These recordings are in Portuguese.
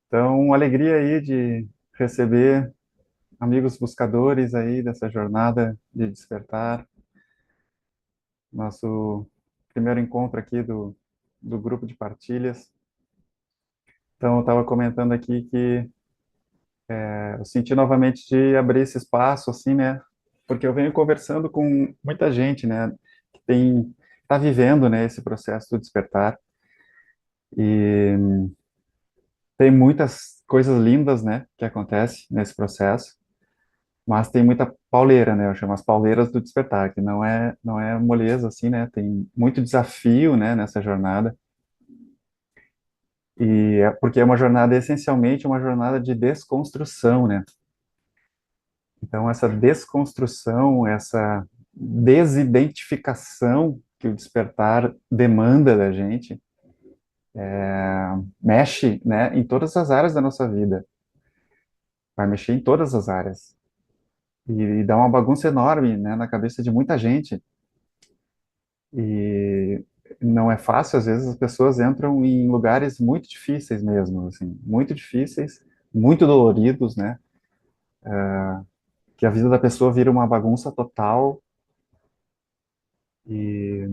Então, uma alegria aí de receber amigos buscadores aí dessa jornada de despertar. Nosso primeiro encontro aqui do grupo de partilhas. Então, eu estava comentando aqui que eu senti novamente de abrir esse espaço, assim, né? Porque eu venho conversando com muita gente, né? Que está vivendo, né, esse processo do despertar. E tem muitas coisas lindas, né, que acontecem nesse processo. Mas tem muita pauleira, né? Eu chamo as pauleiras do despertar, que não é moleza assim, né? Tem muito desafio, né, nessa jornada. E é porque é uma jornada essencialmente uma jornada de desconstrução, né? Então essa desconstrução, essa desidentificação que o despertar demanda da gente, mexe, né, em todas as áreas da nossa vida. Vai mexer em todas as áreas. E dá uma bagunça enorme, né, na cabeça de muita gente. E não é fácil, às vezes as pessoas entram em lugares muito difíceis mesmo, assim, muito difíceis, muito doloridos, né? Que a vida da pessoa vira uma bagunça total e,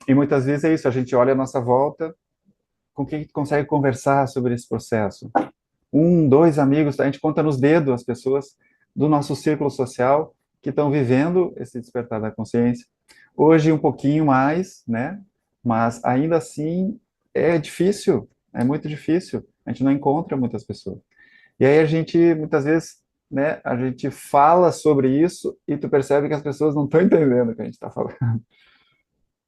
e muitas vezes é isso, a gente olha a nossa volta, com quem consegue conversar sobre esse processo? Um, dois amigos, a gente conta nos dedos as pessoas do nosso círculo social que estão vivendo esse despertar da consciência. Hoje um pouquinho mais, né? Mas ainda assim é difícil, é muito difícil. A gente não encontra muitas pessoas. E aí a gente muitas vezes, né? A gente fala sobre isso e tu percebe que as pessoas não estão entendendo o que a gente está falando,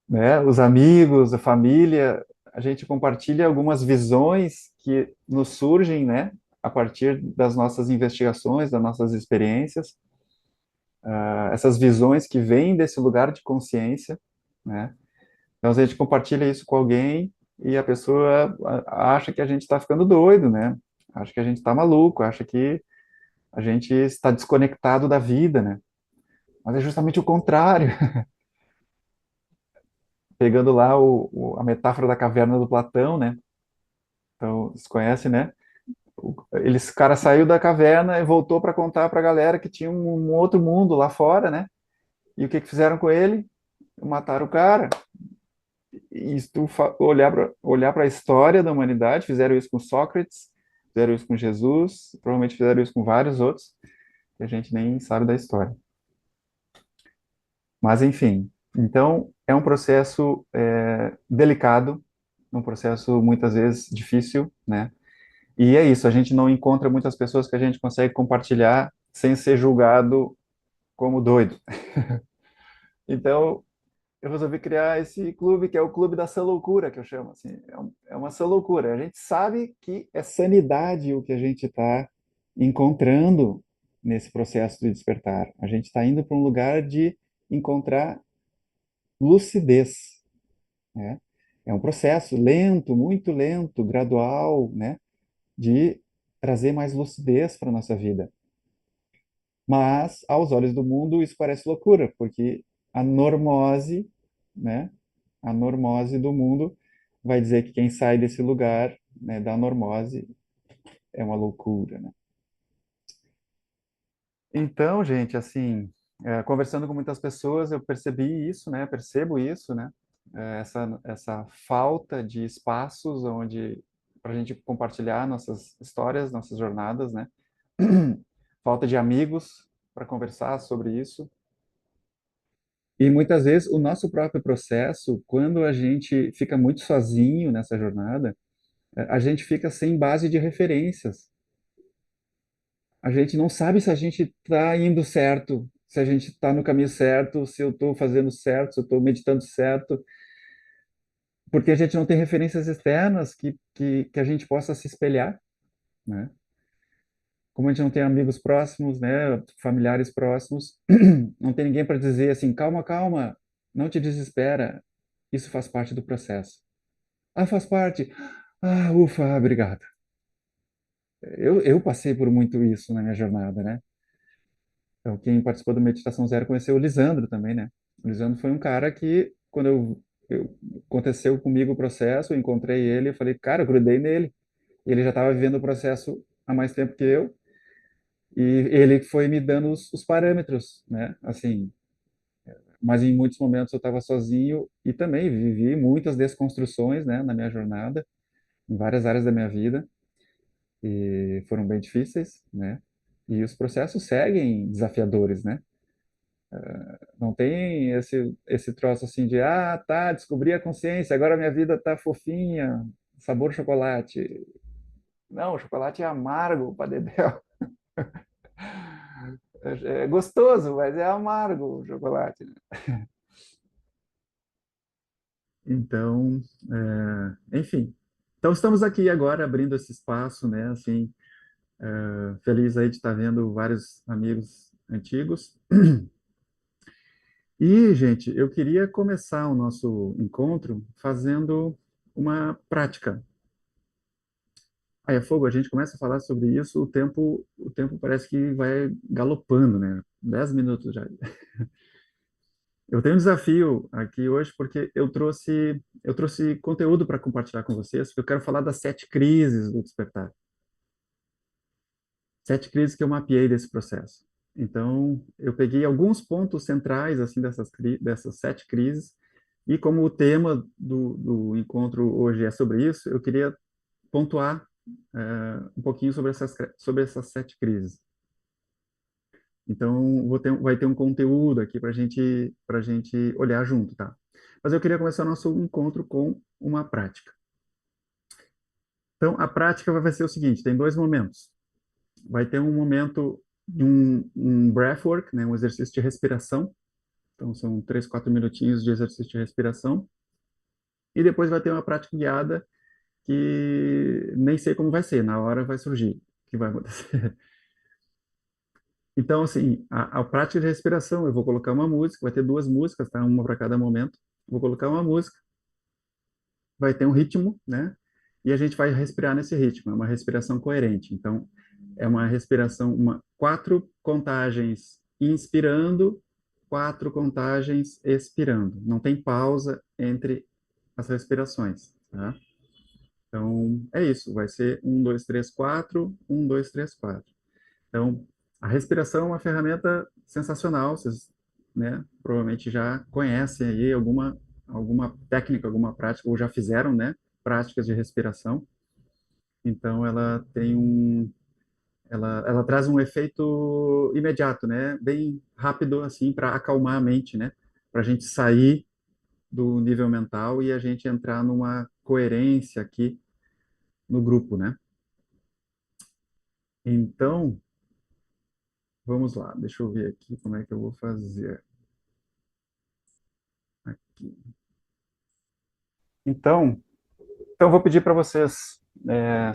né? Os amigos, a família, a gente compartilha algumas visões que nos surgem, né? A partir das nossas investigações, das nossas experiências, essas visões que vêm desse lugar de consciência, né? Então, a gente compartilha isso com alguém e a pessoa acha que a gente está ficando doido, né? Acha que a gente está maluco, acha que a gente está desconectado da vida, né? Mas é justamente o contrário. Pegando lá a metáfora da caverna do Platão, né? Então, vocês conhecem, né? O cara saiu da caverna e voltou para contar para a galera que tinha um outro mundo lá fora, né? E o que fizeram com ele? Mataram o cara. E se tu olhar para a história da humanidade, fizeram isso com Sócrates, fizeram isso com Jesus, provavelmente fizeram isso com vários outros, que a gente nem sabe da história. Mas, enfim, então é um processo delicado, um processo muitas vezes difícil, né? E é isso, a gente não encontra muitas pessoas que a gente consegue compartilhar sem ser julgado como doido. Então, eu resolvi criar esse clube, que é o clube da sã loucura, que eu chamo assim. É uma sã loucura. A gente sabe que é sanidade o que a gente está encontrando nesse processo de despertar. A gente está indo para um lugar de encontrar lucidez, né? É um processo lento, muito lento, gradual, né? De trazer mais lucidez para a nossa vida. Mas, aos olhos do mundo, isso parece loucura, porque a normose, né? A normose do mundo vai dizer que quem sai desse lugar, né, da normose, é uma loucura, né? Então, gente, assim, conversando com muitas pessoas, eu percebi isso, né? Percebo isso, né? Essa falta de espaços onde para a gente compartilhar nossas histórias, nossas jornadas, né? Falta de amigos para conversar sobre isso. E muitas vezes o nosso próprio processo, quando a gente fica muito sozinho nessa jornada, a gente fica sem base de referências. A gente não sabe se a gente está indo certo, se a gente está no caminho certo, se eu estou fazendo certo, se eu estou meditando certo, porque a gente não tem referências externas que a gente possa se espelhar, né? Como a gente não tem amigos próximos, né, familiares próximos, não tem ninguém para dizer assim, calma, calma, não te desespera, isso faz parte do processo. Ah, faz parte. Ah, ufa, obrigado. Eu passei por muito isso na minha jornada, né? Então, quem participou do Meditação Zero conheceu o Lisandro também, né? O Lisandro foi um cara que, quando aconteceu comigo o processo, eu encontrei ele, eu falei, cara, eu grudei nele. Ele já estava vivendo o processo há mais tempo que eu, e ele foi me dando os parâmetros, né? Assim, mas em muitos momentos eu estava sozinho e também vivi muitas desconstruções, né, na minha jornada, em várias áreas da minha vida, e foram bem difíceis, né? E os processos seguem desafiadores, né? Não tem esse troço assim de, ah, tá, descobri a consciência, agora minha vida tá fofinha, sabor chocolate. Não, o chocolate é amargo, padedel. É gostoso, mas é amargo o chocolate. Então, enfim. Então estamos aqui agora abrindo esse espaço, né? Assim, feliz aí de estar vendo vários amigos antigos. E, gente, eu queria começar o nosso encontro fazendo uma prática. Aí é fogo, a gente começa a falar sobre isso, o tempo parece que vai galopando, né? 10 minutos já. Eu tenho um desafio aqui hoje porque eu trouxe conteúdo para compartilhar com vocês, porque eu quero falar das 7 crises do despertar. 7 crises que eu mapeei desse processo. Então, eu peguei alguns pontos centrais assim dessas 7 crises e como o tema do encontro hoje é sobre isso, eu queria pontuar um pouquinho sobre essas 7 crises. Então, vai ter um conteúdo aqui para gente olhar junto, tá? Mas eu queria começar nosso encontro com uma prática. Então, a prática vai ser o seguinte: tem 2 momentos. Vai ter um momento de um breathwork, né, um exercício de respiração. Então, são 3, 4 minutinhos de exercício de respiração. E depois vai ter uma prática guiada que nem sei como vai ser, na hora vai surgir o que vai acontecer. Então, assim, a prática de respiração, eu vou colocar uma música, vai ter 2 músicas, tá? Uma para cada momento. Vou colocar uma música, vai ter um ritmo, né? E a gente vai respirar nesse ritmo, é uma respiração coerente. Então, é uma respiração, 4 contagens inspirando, 4 contagens expirando. Não tem pausa entre as respirações, tá? Então, é isso, vai ser 1, 2, 3, 4, 1, 2, 3, 4. Então, a respiração é uma ferramenta sensacional, vocês, né, provavelmente já conhecem aí alguma técnica, alguma prática, ou já fizeram, né, práticas de respiração. Então, ela traz um efeito imediato, né, bem rápido, assim, para acalmar a mente, né, para a gente sair do nível mental e a gente entrar numa coerência aqui no grupo, né. Então, vamos lá, deixa eu ver aqui como é que eu vou fazer. Aqui. Então, eu vou pedir para vocês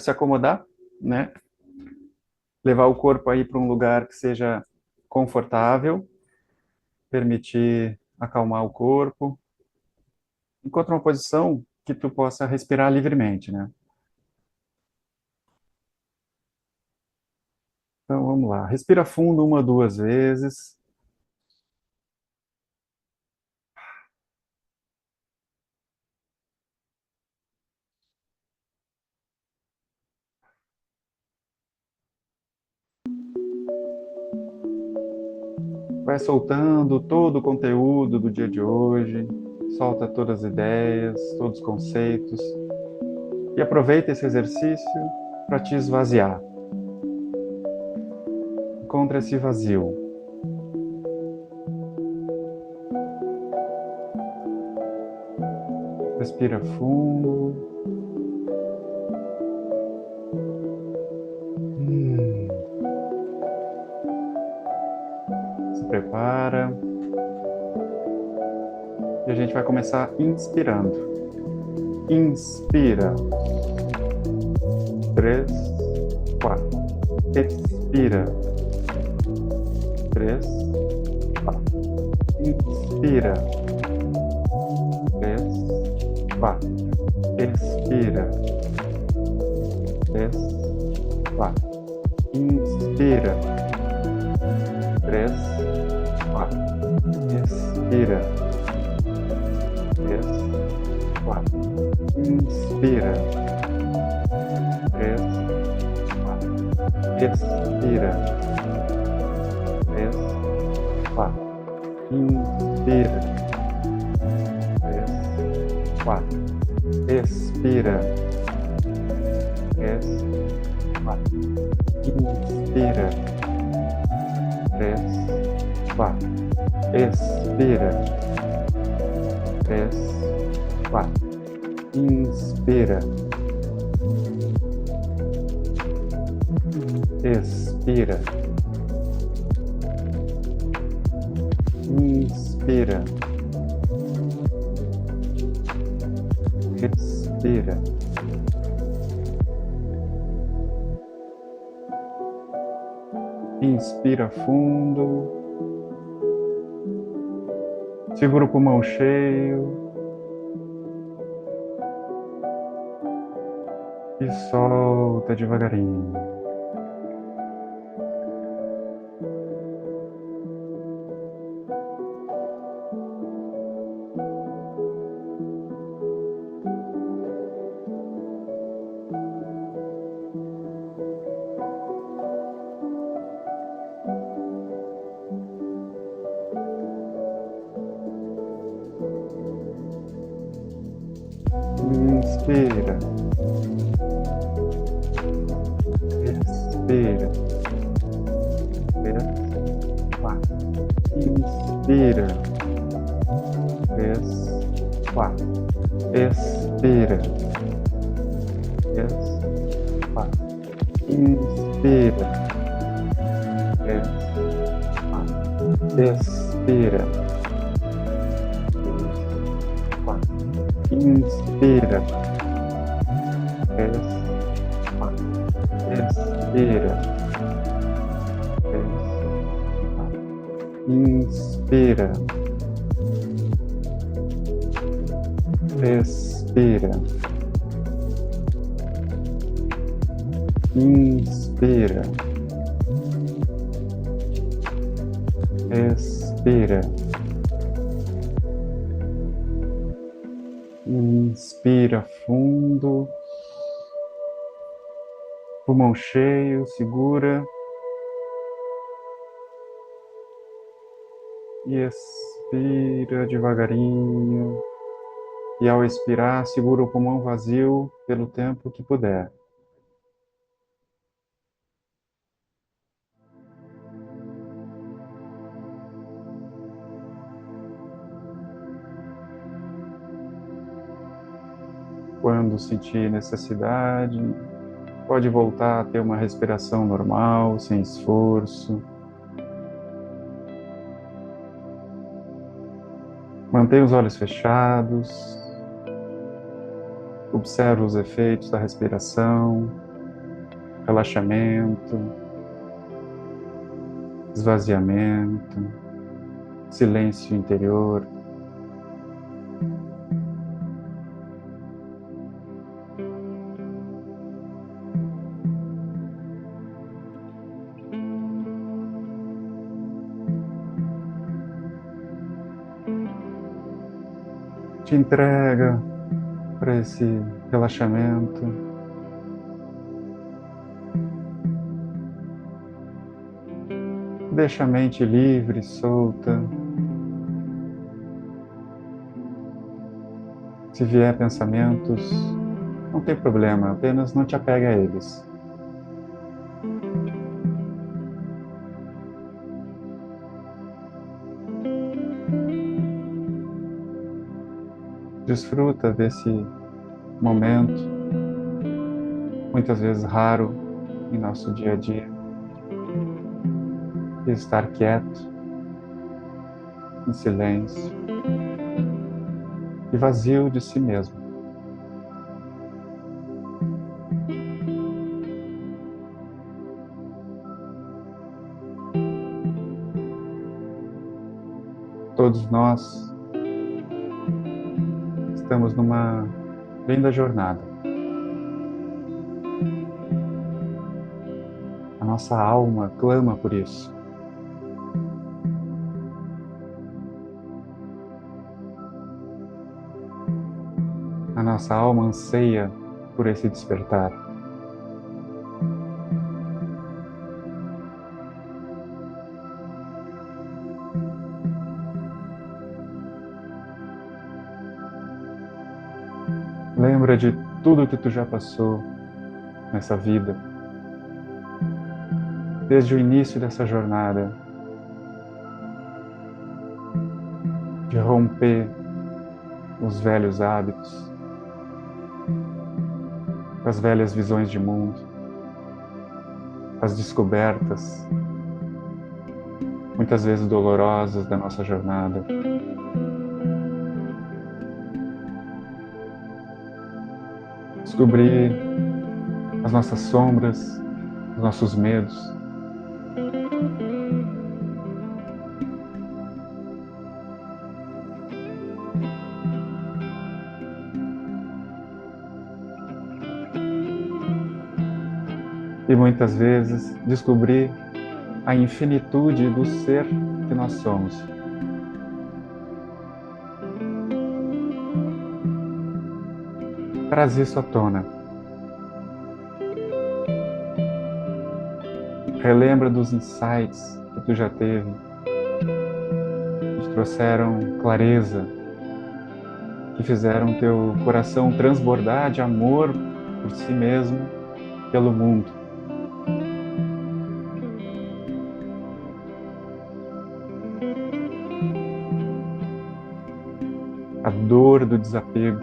se acomodar, né? Levar o corpo aí para um lugar que seja confortável, permitir acalmar o corpo. Encontre uma posição que tu possa respirar livremente, né? Então, vamos lá. Respira fundo 1, 2 vezes. Vai soltando todo o conteúdo do dia de hoje. Solta todas as ideias, todos os conceitos. E aproveita esse exercício para te esvaziar. Encontra esse vazio. Respira fundo. Se prepara. E a gente vai começar inspirando. Inspira. 3, 4. Expira. 3, 4. Inspira. 3, 4. Expira. 3, 4. Inspira. 3, 4. Expira. 3, 4. Inspira. três, quatro. Expira. Três, quatro. Inspira. Três, quatro. Expira. Três, quatro. Inspira. Três, quatro. Expira. Três, quatro. Inspira. Expira. Inspira. Expira. Inspira fundo. Segura o pulmão cheio. E solta devagarinho. Inspira. Expira. Três, quatro. Inspira. Três, quatro. Expira. Três, quatro. Inspira. Três, quatro. Expira. Três, quatro. Inspira. Três, quatro. Expira. Três, quatro. Inspira. Expira. Inspira. Expira. Inspira fundo. Pulmão cheio, segura. E expira devagarinho. E ao expirar, segura o pulmão vazio pelo tempo que puder. Quando sentir necessidade, pode voltar a ter uma respiração normal, sem esforço. Mantenha os olhos fechados. Observe os efeitos da respiração, relaxamento, esvaziamento, silêncio interior. Te entrega para esse relaxamento. Deixa a mente livre, solta. Se vier pensamentos, não tem problema, apenas não te apegue a eles. Desfruta desse momento, muitas vezes raro em nosso dia a dia, de estar quieto, em silêncio e vazio de si mesmo. Todos nós estamos numa linda jornada. A nossa alma clama por isso. A nossa alma anseia por esse despertar. Lembra de tudo que tu já passou nessa vida, desde o início dessa jornada, de romper os velhos hábitos, as velhas visões de mundo, as descobertas, muitas vezes dolorosas da nossa jornada. Descobrir as nossas sombras, os nossos medos. E muitas vezes descobrir a infinitude do ser que nós somos. Traz isso à tona. Relembra dos insights que tu já teve, que te trouxeram clareza, que fizeram teu coração transbordar de amor por si mesmo, pelo mundo. A dor do desapego,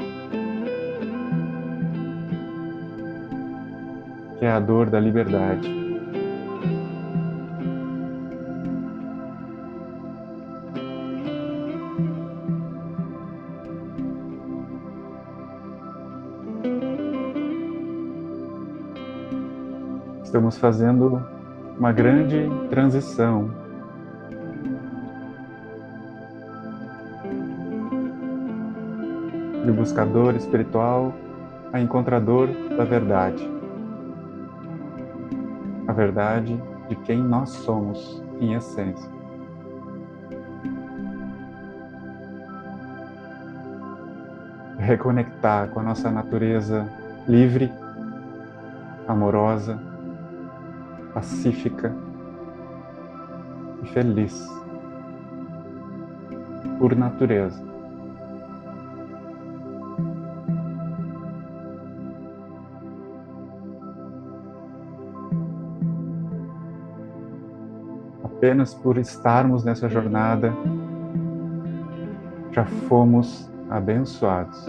que é a dor da liberdade. Estamos fazendo uma grande transição de buscador espiritual a encontrador da verdade. A verdade de quem nós somos em essência. Reconectar com a nossa natureza livre, amorosa, pacífica e feliz, por natureza. Apenas por estarmos nessa jornada, já fomos abençoados.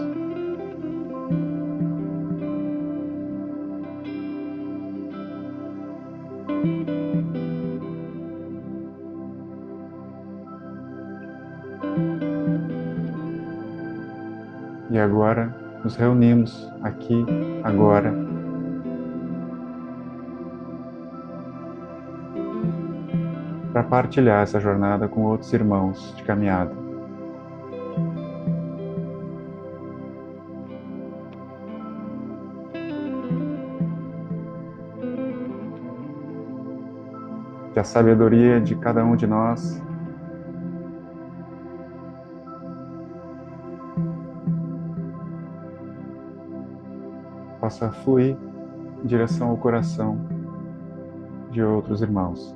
E agora nos reunimos aqui, agora, para partilhar essa jornada com outros irmãos de caminhada. Que a sabedoria de cada um de nós possa fluir em direção ao coração de outros irmãos.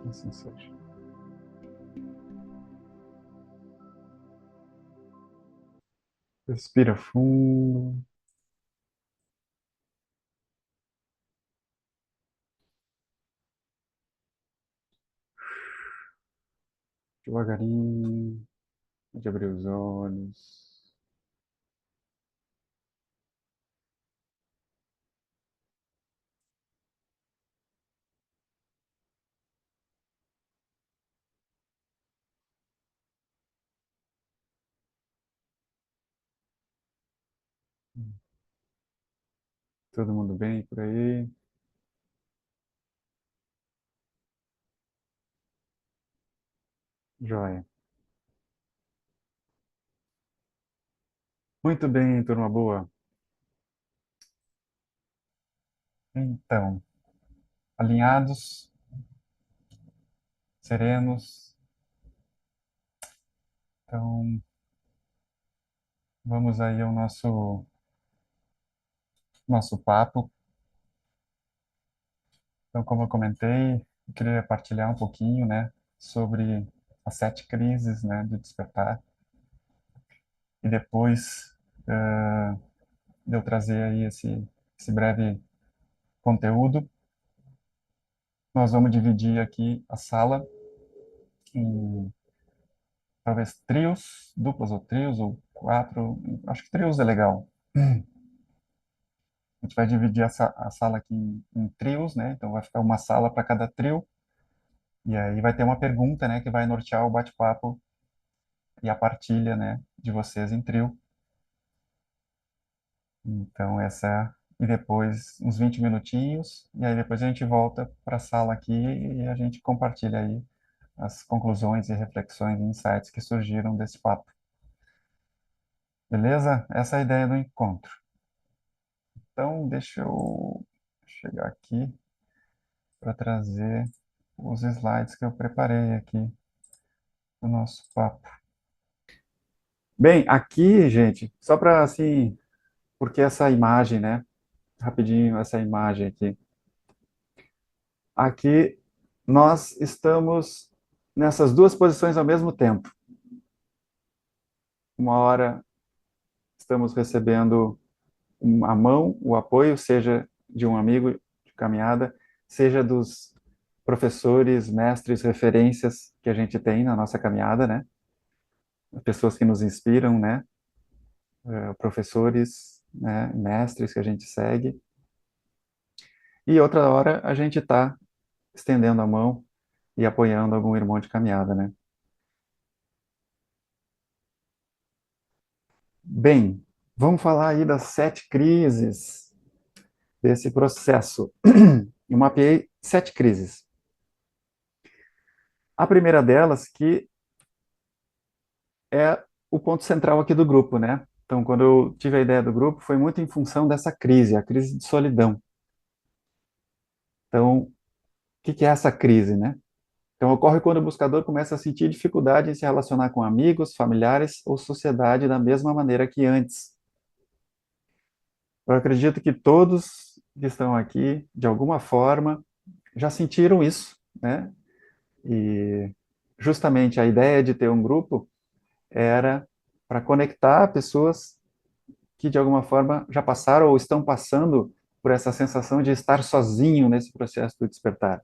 Assim seja. Respira fundo. Devagarinho, pode abrir os olhos. Todo mundo bem por aí? Joia. Muito bem, turma boa. Então, alinhados, serenos. Então, vamos aí ao nosso papo. Então, como eu comentei, eu queria partilhar um pouquinho, né, sobre as 7 crises, né, do despertar. E depois de eu trazer aí esse breve conteúdo, nós vamos dividir aqui a sala em talvez trios, duplas ou trios, ou 4. Acho que trios é legal. A gente vai dividir a sala aqui em trios, né? Então vai ficar uma sala para cada trio. E aí vai ter uma pergunta, né, que vai nortear o bate-papo e a partilha, né, de vocês em trio. Então e depois uns 20 minutinhos, e aí depois a gente volta para a sala aqui e a gente compartilha aí as conclusões e reflexões e insights que surgiram desse papo. Beleza? Essa é a ideia do encontro. Então, deixa eu chegar aqui para trazer os slides que eu preparei aqui do nosso papo. Bem, aqui, gente, só para assim, porque essa imagem, né? Rapidinho, essa imagem aqui. Aqui nós estamos nessas duas posições ao mesmo tempo. Uma hora estamos recebendo a mão, o apoio, seja de um amigo de caminhada, seja dos professores, mestres, referências que a gente tem na nossa caminhada, né? Pessoas que nos inspiram, né? Professores, né? Mestres que a gente segue. E outra hora a gente está estendendo a mão e apoiando algum irmão de caminhada, né? Bem, vamos falar aí das 7 crises desse processo. Eu mapeei 7 crises. A primeira delas, que é o ponto central aqui do grupo, né? Então, quando eu tive a ideia do grupo, foi muito em função dessa crise, a crise de solidão. Então, o que é essa crise, né? Então, ocorre quando o buscador começa a sentir dificuldade em se relacionar com amigos, familiares ou sociedade da mesma maneira que antes. Eu acredito que todos que estão aqui, de alguma forma, já sentiram isso, né? E justamente a ideia de ter um grupo era para conectar pessoas que de alguma forma já passaram ou estão passando por essa sensação de estar sozinho nesse processo do despertar.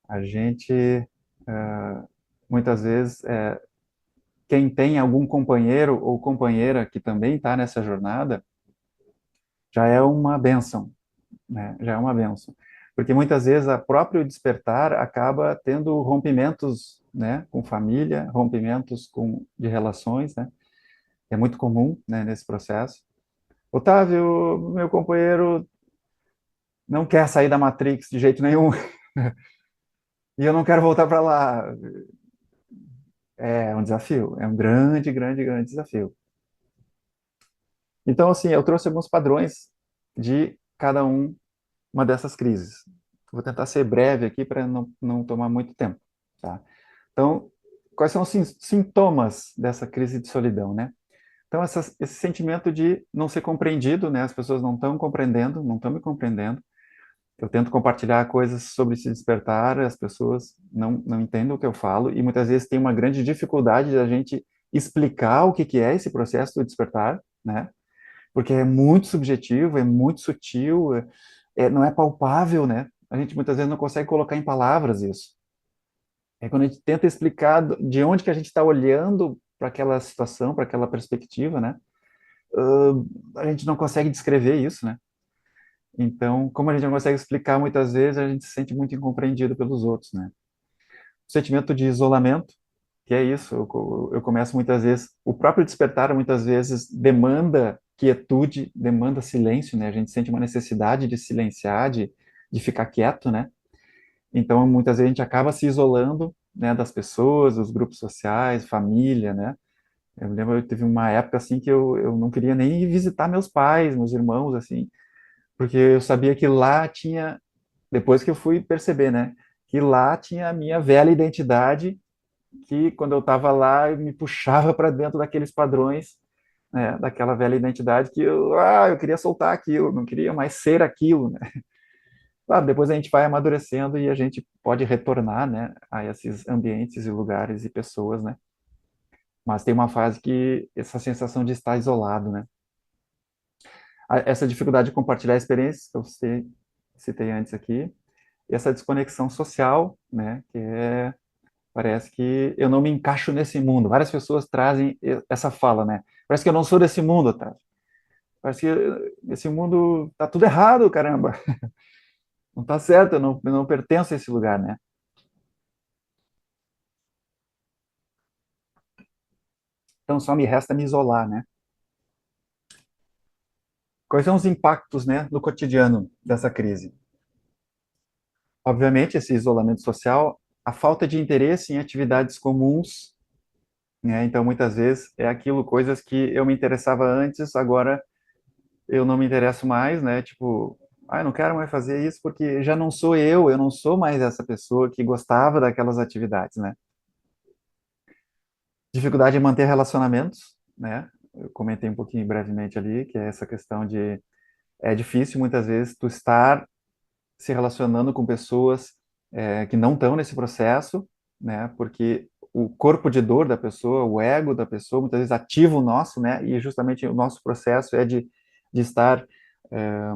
A gente muitas vezes quem tem algum companheiro ou companheira que também está nessa jornada já é uma bênção, né? Já é uma bênção. Porque muitas vezes a próprio despertar acaba tendo rompimentos, né, com família, rompimentos de relações, né? É muito comum, né, nesse processo. Otávio, meu companheiro, não quer sair da Matrix de jeito nenhum. E eu não quero voltar para lá. É um desafio, é um grande, grande, grande desafio. Então, assim, eu trouxe alguns padrões de cada uma dessas crises. Vou tentar ser breve aqui para não tomar muito tempo, tá? Então, quais são os sintomas dessa crise de solidão, né? Então, esse sentimento de não ser compreendido, né? As pessoas não estão compreendendo, não estão me compreendendo. Eu tento compartilhar coisas sobre se despertar, as pessoas não entendem o que eu falo e muitas vezes tem uma grande dificuldade da gente explicar o que é esse processo do despertar, né? Porque é muito subjetivo, é muito sutil, não é palpável, né? A gente muitas vezes não consegue colocar em palavras isso. É quando a gente tenta explicar de onde que a gente está olhando para aquela situação, para aquela perspectiva, né? A gente não consegue descrever isso, né? Então, como a gente não consegue explicar muitas vezes, a gente se sente muito incompreendido pelos outros, né? O sentimento de isolamento, que é isso, eu começo muitas vezes, o próprio despertar muitas vezes demanda quietude, demanda silêncio, né? A gente sente uma necessidade de silenciar, de ficar quieto, né? Então, muitas vezes a gente acaba se isolando, né, das pessoas, dos grupos sociais, família, né? Eu lembro, eu teve uma época assim que eu não queria nem ir visitar meus pais, meus irmãos, assim, porque eu sabia que lá tinha, depois que eu fui perceber, né, que lá tinha a minha velha identidade, que quando eu estava lá, eu me puxava para dentro daqueles padrões né, daquela velha identidade que eu queria soltar aquilo, não queria mais ser aquilo, né? Claro, depois a gente vai amadurecendo e a gente pode retornar, né, a esses ambientes e lugares e pessoas, né? Mas tem uma fase que essa sensação de estar isolado, né? Essa dificuldade de compartilhar experiências que eu citei antes aqui, e essa desconexão social, né, que parece que eu não me encaixo nesse mundo. Várias pessoas trazem essa fala, né? Parece que eu não sou desse mundo, Otávio. Parece que esse mundo tá tudo errado, caramba. Não tá certo, eu não pertenço a esse lugar, né? Então só me resta me isolar, né? Quais são os impactos, né, no cotidiano dessa crise? Obviamente, esse isolamento social, a falta de interesse em atividades comuns, né? Então, muitas vezes é aquilo, coisas que eu me interessava antes, agora eu não me interesso mais, né? Tipo, eu não quero mais fazer isso porque já não sou eu não sou mais essa pessoa que gostava daquelas atividades, né? Dificuldade em manter relacionamentos, né? Eu comentei um pouquinho brevemente ali, que é essa questão de é difícil muitas vezes tu estar se relacionando com pessoas que não estão nesse processo, né? Porque o corpo de dor da pessoa, o ego da pessoa, muitas vezes ativa o nosso, né? E justamente o nosso processo é de estar é,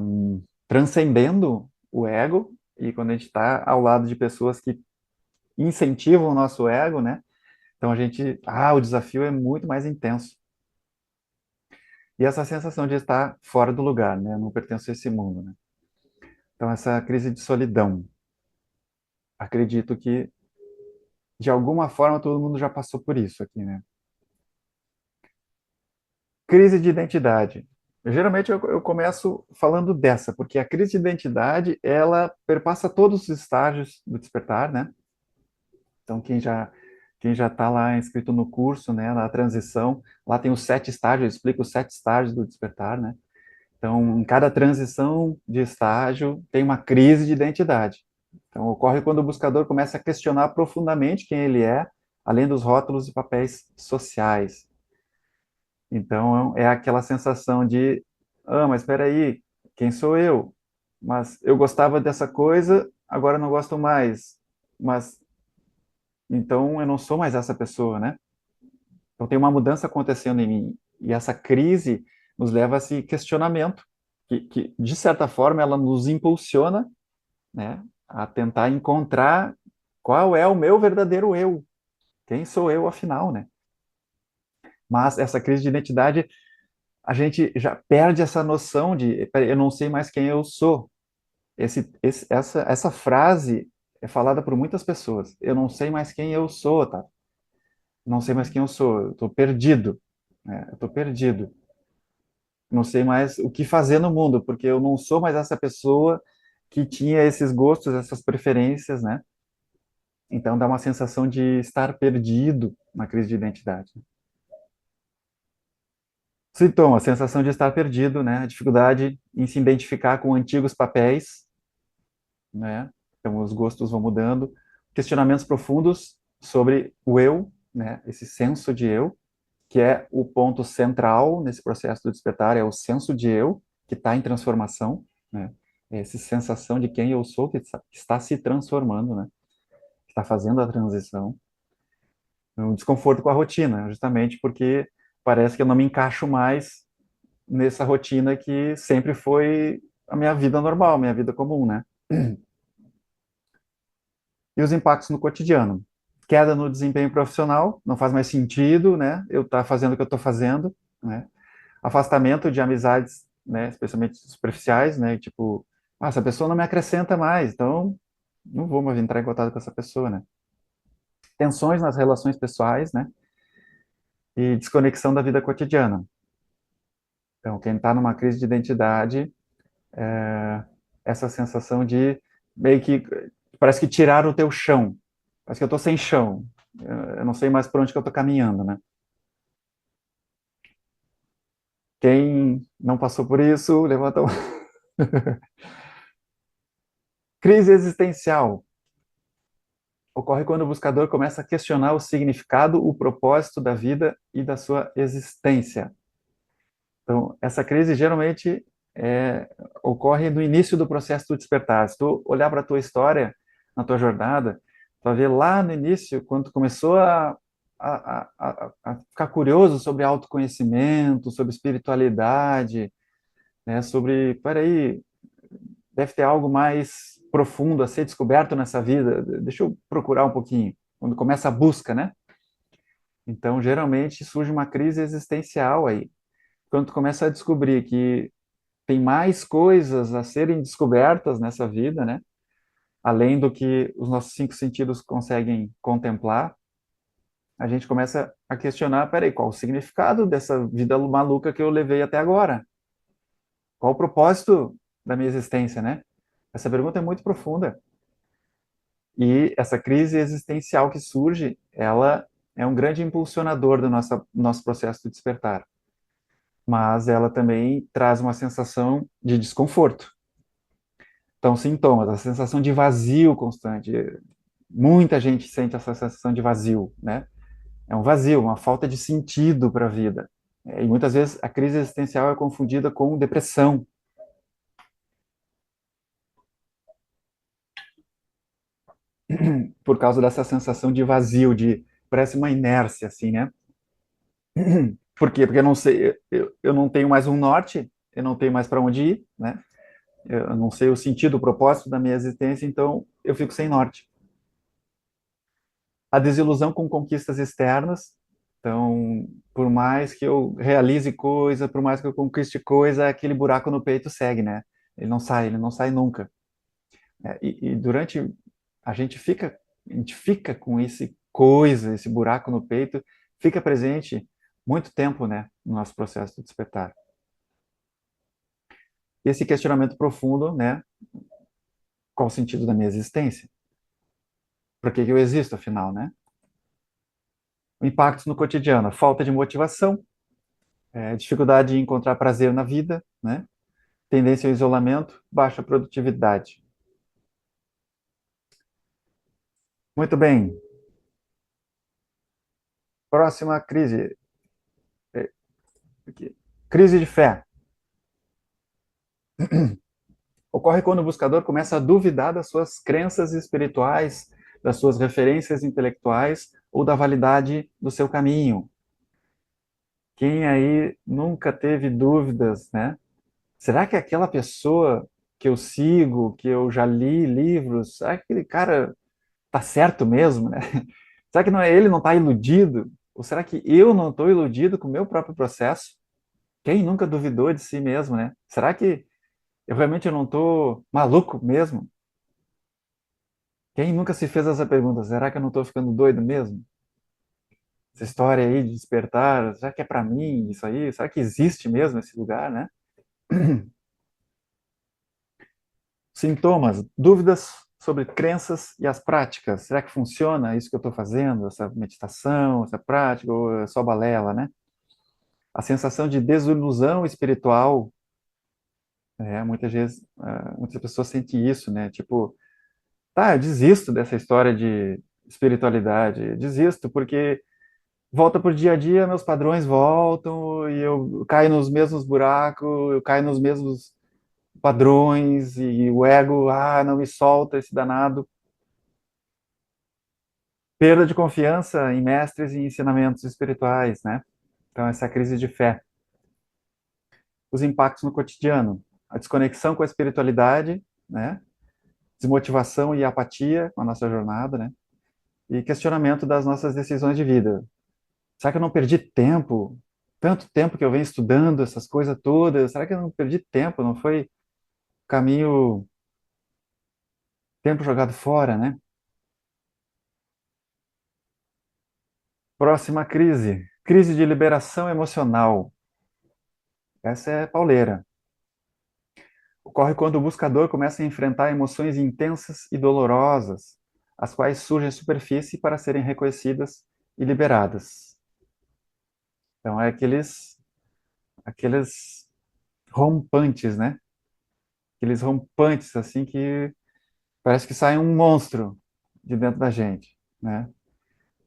transcendendo o ego, e quando a gente está ao lado de pessoas que incentivam o nosso ego, né? Então o desafio é muito mais intenso. E essa sensação de estar fora do lugar, né? Eu não pertenço a esse mundo, né? Então essa crise de solidão, acredito que de alguma forma todo mundo já passou por isso aqui, né? Crise de identidade. Geralmente eu começo falando dessa, porque a crise de identidade, ela perpassa todos os estágios do despertar, né? Então quem já está lá inscrito no curso, né, na transição, lá tem os 7 estágios, eu explico os 7 estágios do despertar, né? Então, em cada transição de estágio tem uma crise de identidade. Então, ocorre quando o buscador começa a questionar profundamente quem ele é, além dos rótulos e papéis sociais. Então, é aquela sensação de, mas espera aí, quem sou eu? Mas eu gostava dessa coisa, agora não gosto mais. Mas então eu não sou mais essa pessoa, né? Então tem uma mudança acontecendo em mim. E essa crise nos leva a esse questionamento, que de certa forma ela nos impulsiona, né, a tentar encontrar qual é o meu verdadeiro eu, quem sou eu afinal, né? Mas essa crise de identidade, a gente já perde essa noção de eu não sei mais quem eu sou. Essa frase é falada por muitas pessoas. Eu não sei mais quem eu sou, tá? Não sei mais quem eu sou. Eu estou perdido, né? Eu estou perdido. Não sei mais o que fazer no mundo, porque eu não sou mais essa pessoa que tinha esses gostos, essas preferências, né? Então dá uma sensação de estar perdido na crise de identidade. Sintoma, a sensação de estar perdido, né? A dificuldade em se identificar com antigos papéis, né? Então os gostos vão mudando. Questionamentos profundos sobre o eu, né? Esse senso de eu, que é o ponto central nesse processo do despertar, é o senso de eu que está em transformação, né? É essa sensação de quem eu sou que está se transformando, né? Que está fazendo a transição. Um desconforto com a rotina, justamente porque parece que eu não me encaixo mais nessa rotina que sempre foi a minha vida normal, a minha vida comum, né? E os impactos no cotidiano. Queda no desempenho profissional, não faz mais sentido, né? Eu estar fazendo o que eu estou fazendo, né? Afastamento de amizades, né? Especialmente superficiais, né? Tipo, essa pessoa não me acrescenta mais, então não vou mais entrar em contato com essa pessoa, né? Tensões nas relações pessoais, né? E desconexão da vida cotidiana. Então, quem está numa crise de identidade, essa sensação de meio que parece que tiraram o teu chão. Parece que eu estou sem chão. Eu não sei mais por onde que eu estou caminhando, né? Quem não passou por isso, levanta a mão. Crise existencial. Ocorre quando o buscador começa a questionar o significado, o propósito da vida e da sua existência. Então, essa crise geralmente ocorre no início do processo do despertar. Se tu olhar para a tua história, na tua jornada, tu vai ver lá no início, quando tu começou a ficar curioso sobre autoconhecimento, sobre espiritualidade, né, sobre, peraí, deve ter algo mais profundo a ser descoberto nessa vida, deixa eu procurar um pouquinho. Quando começa a busca, né? Então, geralmente, surge uma crise existencial aí. Quando tu começa a descobrir que tem mais coisas a serem descobertas nessa vida, né? Além do que os nossos cinco sentidos conseguem contemplar, a gente começa a questionar, peraí, qual o significado dessa vida maluca que eu levei até agora? Qual o propósito da minha existência, né? Essa pergunta é muito profunda. E essa crise existencial que surge, ela é um grande impulsionador do nosso processo de despertar. Mas ela também traz uma sensação de desconforto. Então, sintomas, a sensação de vazio constante. Muita gente sente essa sensação de vazio, né? É um vazio, uma falta de sentido para a vida. E muitas vezes a crise existencial é confundida com depressão. Por causa dessa sensação de vazio, de parece uma inércia, assim, né? Por quê? Porque eu não sei, eu não tenho mais um norte, eu não tenho mais para onde ir, né? Eu não sei o sentido, o propósito da minha existência, então eu fico sem norte. A desilusão com conquistas externas, então, por mais que eu realize coisa, por mais que eu conquiste coisa, aquele buraco no peito segue, né? Ele não sai nunca. E durante a gente fica com esse coisa, esse buraco no peito, fica presente muito tempo, né, no nosso processo de despertar. E esse questionamento profundo, né, qual o sentido da minha existência? Por que eu existo, afinal, né? Impactos no cotidiano, falta de motivação, dificuldade de encontrar prazer na vida, né? Tendência ao isolamento, baixa produtividade. Muito bem. Próxima crise. É, crise de fé. Ocorre quando o buscador começa a duvidar das suas crenças espirituais, das suas referências intelectuais ou da validade do seu caminho. Quem aí nunca teve dúvidas, né? Será que aquela pessoa que eu sigo, que eu já li livros, será que aquele cara tá certo mesmo, né? Será que não é ele não está iludido? Ou será que eu não estou iludido com o meu próprio processo? Quem nunca duvidou de si mesmo, né? Será que eu realmente não estou maluco mesmo? Quem nunca se fez essa pergunta? Será que eu não estou ficando doido mesmo? Essa história aí de despertar, será que é para mim isso aí? Será que existe mesmo esse lugar, né? Sintomas, dúvidas sobre crenças e as práticas. Será que funciona isso que eu estou fazendo, essa meditação, essa prática, ou é só balela, né? A sensação de desilusão espiritual, muitas vezes, muitas pessoas sentem isso, né? Tipo, tá, eu desisto dessa história de espiritualidade, desisto porque volta pro dia a dia, meus padrões voltam e eu caio nos mesmos buracos, eu caio nos mesmos padrões e o ego, não me solta esse danado. Perda de confiança em mestres e ensinamentos espirituais, né? Então, essa crise de fé. Os impactos no cotidiano. A desconexão com a espiritualidade, né? Desmotivação e apatia com a nossa jornada, né? E questionamento das nossas decisões de vida. Será que eu não perdi tempo? Tanto tempo que eu venho estudando essas coisas todas, será que eu não perdi tempo? Não foi caminho, tempo jogado fora, né? Próxima crise. Crise de liberação emocional. Essa é pauleira. Ocorre quando o buscador começa a enfrentar emoções intensas e dolorosas, as quais surgem à superfície para serem reconhecidas e liberadas. Então, é aqueles rompantes, né? Aqueles rompantes, assim, que parece que sai um monstro de dentro da gente, né?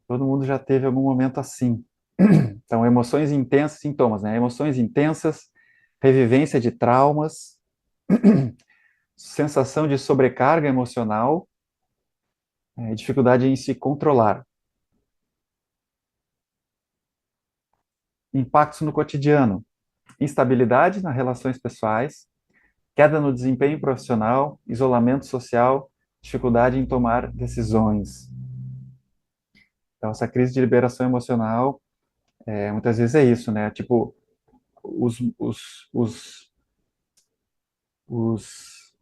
Todo mundo já teve algum momento assim. Então, emoções intensas, sintomas, né? Emoções intensas, revivência de traumas, sensação de sobrecarga emocional, dificuldade em se controlar. Impactos no cotidiano, instabilidade nas relações pessoais, queda no desempenho profissional, isolamento social, dificuldade em tomar decisões. Então, essa crise de liberação emocional, muitas vezes é isso, né? Tipo, os, os, os, os,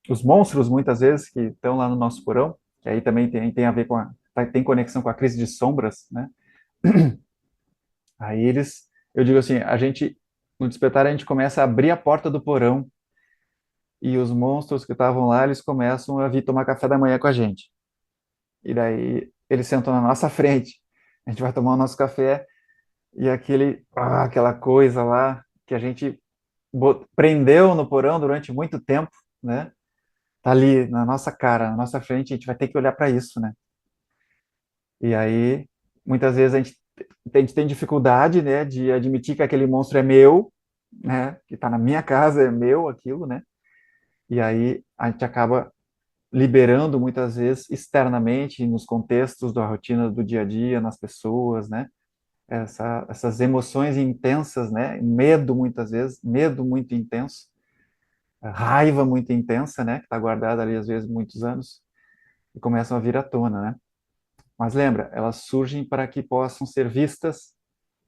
os monstros, muitas vezes, que estão lá no nosso porão, que aí também tem a ver com tem conexão com a crise de sombras, né? Aí eu digo assim, no despertar, a gente começa a abrir a porta do porão e os monstros que estavam lá, eles começam a vir tomar café da manhã com a gente. E daí eles sentam na nossa frente. A gente vai tomar o nosso café e aquela coisa lá que a gente prendeu no porão durante muito tempo, né? Tá ali na nossa cara, na nossa frente, a gente vai ter que olhar para isso, né? E aí, muitas vezes a gente tem dificuldade, né, de admitir que aquele monstro é meu, né? Que tá na minha casa, é meu aquilo, né? E aí a gente acaba liberando muitas vezes externamente nos contextos da rotina do dia a dia, nas pessoas, né? Essas emoções intensas, né? Medo muitas vezes, medo muito intenso, raiva muito intensa, né? Que está guardada ali às vezes muitos anos e começam a vir à tona, né? Mas lembra, elas surgem para que possam ser vistas,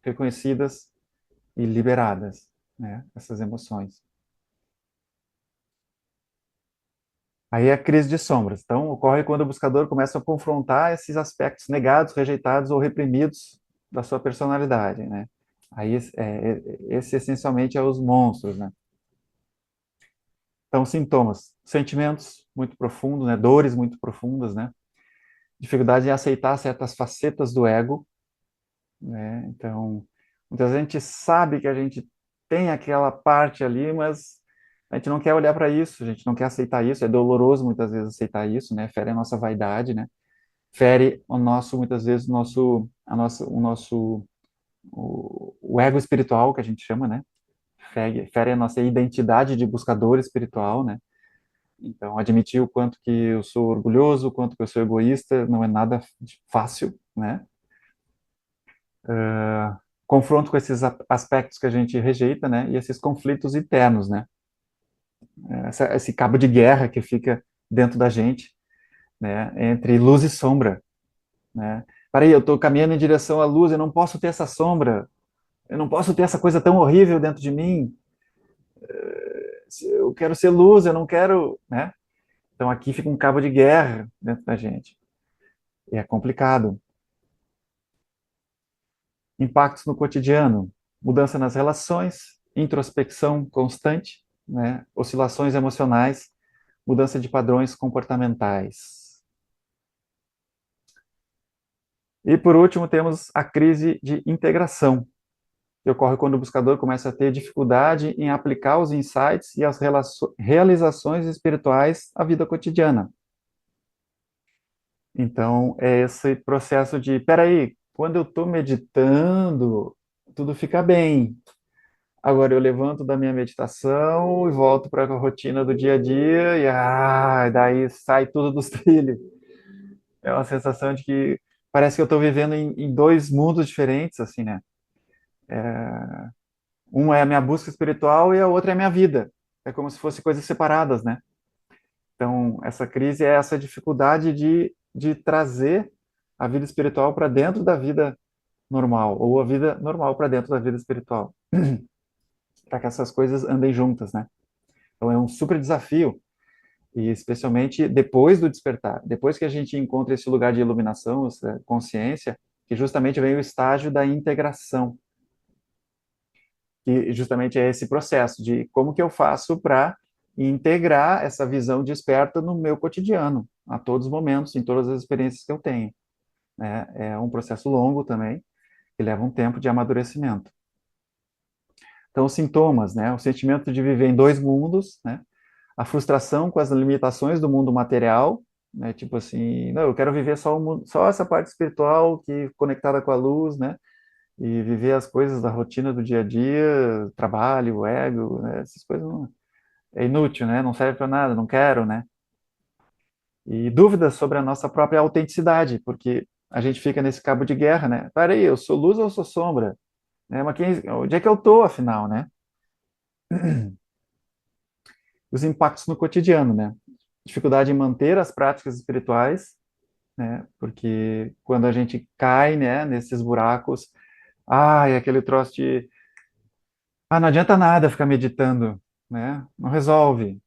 reconhecidas e liberadas, né? Essas emoções. Aí é a crise de sombras. Então, ocorre quando o buscador começa a confrontar esses aspectos negados, rejeitados ou reprimidos da sua personalidade, né? Aí, esse essencialmente é os monstros, né? Então, sintomas, sentimentos muito profundos, né? Dores muito profundas, né? Dificuldade em aceitar certas facetas do ego, né? Então, muitas vezes a gente sabe que a gente tem aquela parte ali, mas a gente não quer olhar para isso, a gente não quer aceitar isso, é doloroso muitas vezes aceitar isso, né? Fere a nossa vaidade, né? Fere muitas vezes, o ego espiritual, que a gente chama, né? Fere a nossa identidade de buscador espiritual, né? Então, admitir o quanto que eu sou orgulhoso, o quanto que eu sou egoísta, não é nada fácil, né? Confronto com esses aspectos que a gente rejeita, né? E esses conflitos internos, né? Esse cabo de guerra que fica dentro da gente, né? Entre luz e sombra, né? Peraí, eu estou caminhando em direção à luz, eu não posso ter essa sombra, eu não posso ter essa coisa tão horrível dentro de mim. Eu quero ser luz, eu não quero, né? Então aqui fica um cabo de guerra dentro da gente. E é complicado. Impactos no cotidiano, mudança nas relações, introspecção constante, né? Oscilações emocionais, mudança de padrões comportamentais. E por último, temos a crise de integração, que ocorre quando o buscador começa a ter dificuldade em aplicar os insights e as realizações espirituais à vida cotidiana. Então, é esse processo de, peraí, quando eu estou meditando, tudo fica bem. Agora eu levanto da minha meditação e volto para a rotina do dia a dia e daí sai tudo dos trilhos. É uma sensação de que parece que eu estou vivendo em dois mundos diferentes, assim, né? Uma é a minha busca espiritual e a outra é a minha vida. É como se fossem coisas separadas, né? Então, essa crise é essa dificuldade de trazer a vida espiritual para dentro da vida normal, ou a vida normal para dentro da vida espiritual, para que essas coisas andem juntas, né? Então, é um super desafio, e especialmente depois do despertar, depois que a gente encontra esse lugar de iluminação, essa consciência, que justamente vem o estágio da integração, que justamente é esse processo de como que eu faço para integrar essa visão desperta no meu cotidiano, a todos os momentos, em todas as experiências que eu tenho, né? É um processo longo também, que leva um tempo de amadurecimento. Então, os sintomas, né? O sentimento de viver em dois mundos, né? A frustração com as limitações do mundo material, né? Tipo assim, não, eu quero viver só essa parte espiritual que conectada com a luz, né? e viver as coisas da rotina do dia a dia, trabalho, ego, né? Essas coisas é inútil, né? Não serve para nada, não quero, né? E dúvidas sobre a nossa própria autenticidade, porque a gente fica nesse cabo de guerra, né? Peraí, eu sou luz ou eu sou sombra? Né? Mas onde é que eu tô, afinal, né? Os impactos no cotidiano, né? Dificuldade em manter as práticas espirituais, né? Porque quando a gente cai, né, nesses buracos, é aquele troço de, não adianta nada ficar meditando, né? Não resolve.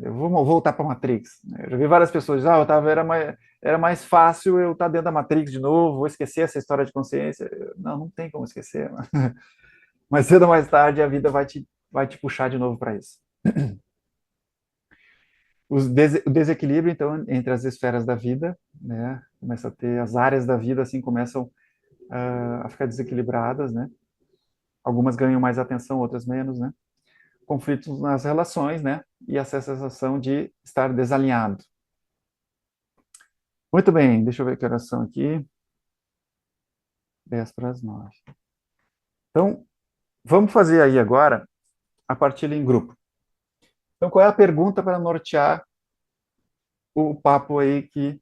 Eu vou voltar para a Matrix. Eu já vi várias pessoas dizendo, era mais fácil eu estar dentro da Matrix de novo, vou esquecer essa história de consciência. Não, não tem como esquecer. Mas cedo ou mais tarde a vida vai te puxar de novo para isso. O desequilíbrio, então, entre as esferas da vida, né? Começa a ter as áreas da vida, assim, começam a ficar desequilibradas, né? Algumas ganham mais atenção, outras menos, né? Conflitos nas relações, né? E essa sensação de estar desalinhado. Muito bem, deixa eu ver que horas são aqui. 10 para as 9. Então, vamos fazer aí agora a partilha em grupo. Então, qual é a pergunta para nortear o papo aí que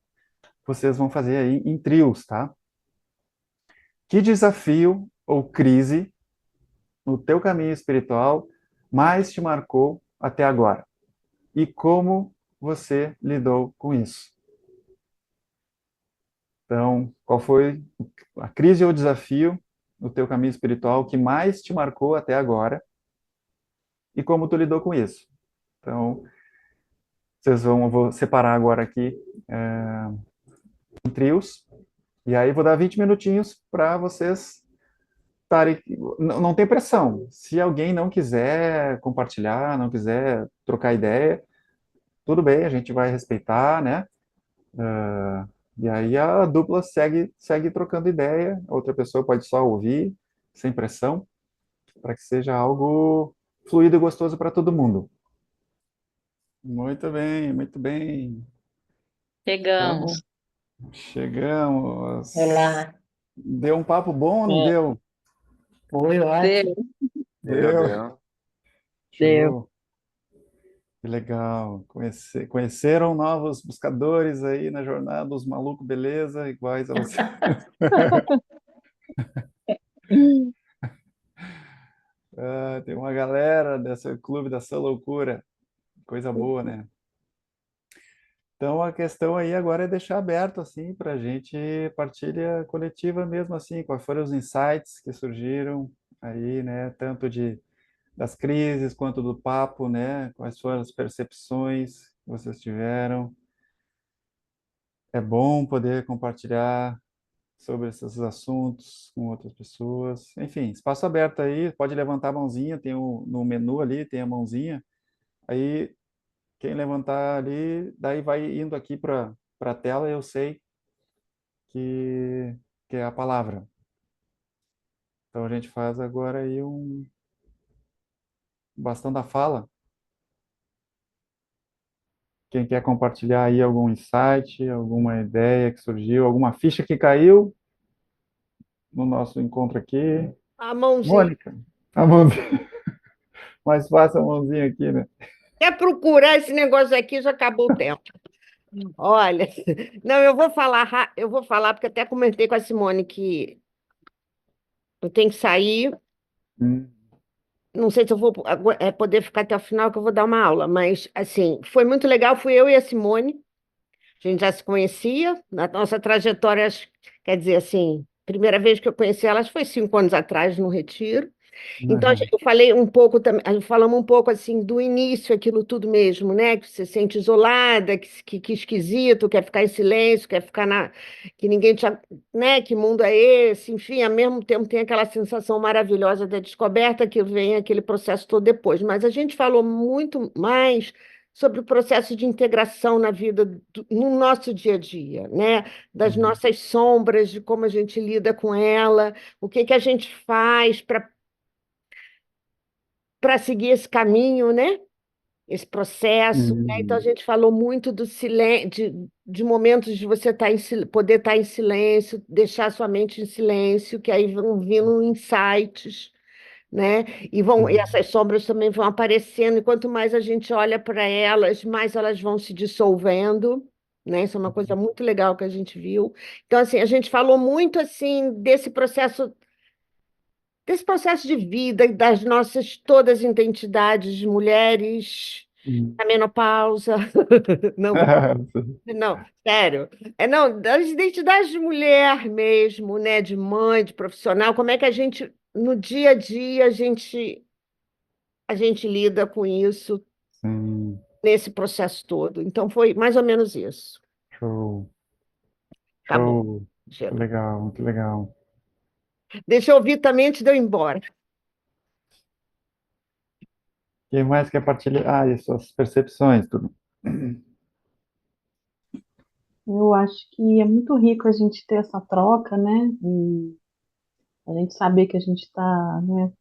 vocês vão fazer aí em trios, tá? Que desafio ou crise no teu caminho espiritual mais te marcou até agora? E como você lidou com isso? Então, qual foi a crise ou desafio no teu caminho espiritual que mais te marcou até agora? E como tu lidou com isso? Então, eu vou separar agora aqui em trios, e aí vou dar 20 minutinhos para vocês estarem. Não tem pressão. Se alguém não quiser compartilhar, não quiser trocar ideia, tudo bem, a gente vai respeitar, né? E aí a dupla segue trocando ideia, a outra pessoa pode só ouvir, sem pressão, para que seja algo fluido e gostoso para todo mundo. Muito bem, muito bem. Então, Chegamos. chegamos. Olá, Deu um papo bom ou não É, deu? foi deu, ótimo. Deu. Deu. deu. Show. Que legal. Conheceram novos buscadores aí na jornada, os malucos beleza, iguais a você. Tem uma galera desse clube dessa loucura. Coisa boa, né? Então a questão aí agora é deixar aberto assim para a gente partilha coletiva mesmo assim, quais foram os insights que surgiram aí, né? Tanto de das crises quanto do papo, né? Quais foram as percepções que vocês tiveram? É bom poder compartilhar sobre esses assuntos com outras pessoas. Enfim, espaço aberto aí, pode levantar a mãozinha, no menu ali, tem a mãozinha. Aí, quem levantar ali, daí vai indo aqui para a tela, eu sei que, que é a palavra. Então, a gente faz agora aí um bastão da fala. Quem quer compartilhar aí algum insight, alguma ideia que surgiu, alguma ficha que caiu no nosso encontro aqui. A mãozinha. Mônica, a mãozinha. Mais fácil a mãozinha aqui, né? Quer procurar esse negócio aqui, já acabou o tempo. Olha, não, eu vou falar porque até comentei com a Simone que eu tenho que sair. Hum, Não sei se eu vou poder ficar até o final, que eu vou dar uma aula, mas assim, foi muito legal. Fui eu e a Simone. A gente já se conhecia, na nossa trajetória, quer dizer assim, primeira vez que eu conheci elas foi 5 anos atrás, no Retiro. Então, aham, eu falei um pouco também, falamos um pouco assim do início, aquilo tudo mesmo, né? Que você se sente isolada, que esquisito, quer ficar em silêncio, quer ficar que ninguém te, né? Que mundo é esse? Enfim, ao mesmo tempo tem aquela sensação maravilhosa da descoberta que vem aquele processo todo depois. Mas a gente falou muito mais sobre o processo de integração na vida, no nosso dia a dia, né? Das uhum, nossas sombras, de como a gente lida com ela, o que que a gente faz para seguir esse caminho, né? esse processo, né? Então a Uhum. gente falou muito do silêncio, de momentos de você poder estar em silêncio, deixar sua mente em silêncio, que aí vão vindo insights, né? E Uhum. essas sombras também vão aparecendo, e quanto mais a gente olha para elas, mais elas vão se dissolvendo, né? Isso é uma coisa muito legal que a gente viu. Então, assim, a gente falou muito assim desse processo de vida e das nossas todas identidades de mulheres Uhum. na menopausa. Não, não, sério. Não, das identidades de mulher mesmo, né? De mãe, de profissional, como é que a gente, no dia a dia, a gente lida com isso Sim, nesse processo todo. Então foi mais ou menos isso. show, Tá bom, show. Muito Sheila. legal, muito legal. Deixa eu ouvir também antes de eu ir embora. Quem mais quer partilhar? Ah, e suas percepções, tudo. Eu acho que é muito rico a gente ter essa troca, né? E a gente saber que a gente está, né,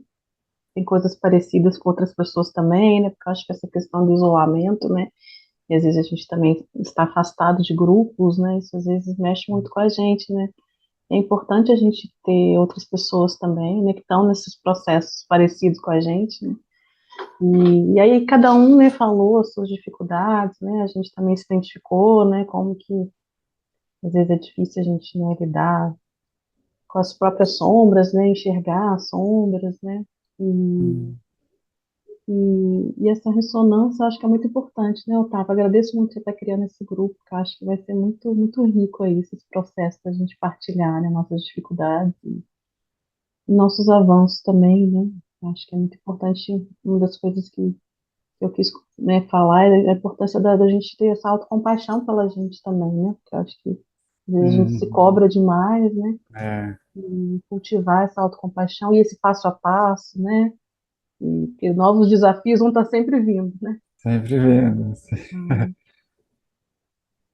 tem coisas parecidas com outras pessoas também, né? Porque eu acho que essa questão do isolamento, né? E às vezes a gente também está afastado de grupos, né? Isso às vezes mexe muito com a gente, né? É importante a gente ter outras pessoas também, né? Que estão nesses processos parecidos com a gente, né? E aí cada um, né, falou as suas dificuldades, né? A gente também se identificou, né? Como que às vezes é difícil a gente, né, lidar com as próprias sombras, né, enxergar as sombras, né, e, Hum, e essa ressonância eu acho que é muito importante, né, Otávio? Agradeço muito você estar criando esse grupo, que eu acho que vai ser muito, muito rico aí, esse processo da gente partilhar, né, nossas dificuldades e nossos avanços também, né, eu acho que é muito importante, uma das coisas que eu quis, né, falar é a importância da gente ter essa autocompaixão pela gente também, né, porque eu acho que às vezes a gente se uhum. cobra demais, né, É, e cultivar essa autocompaixão e esse passo a passo, né? E porque novos desafios vão estar sempre vindo, né? sempre vendo. Hum,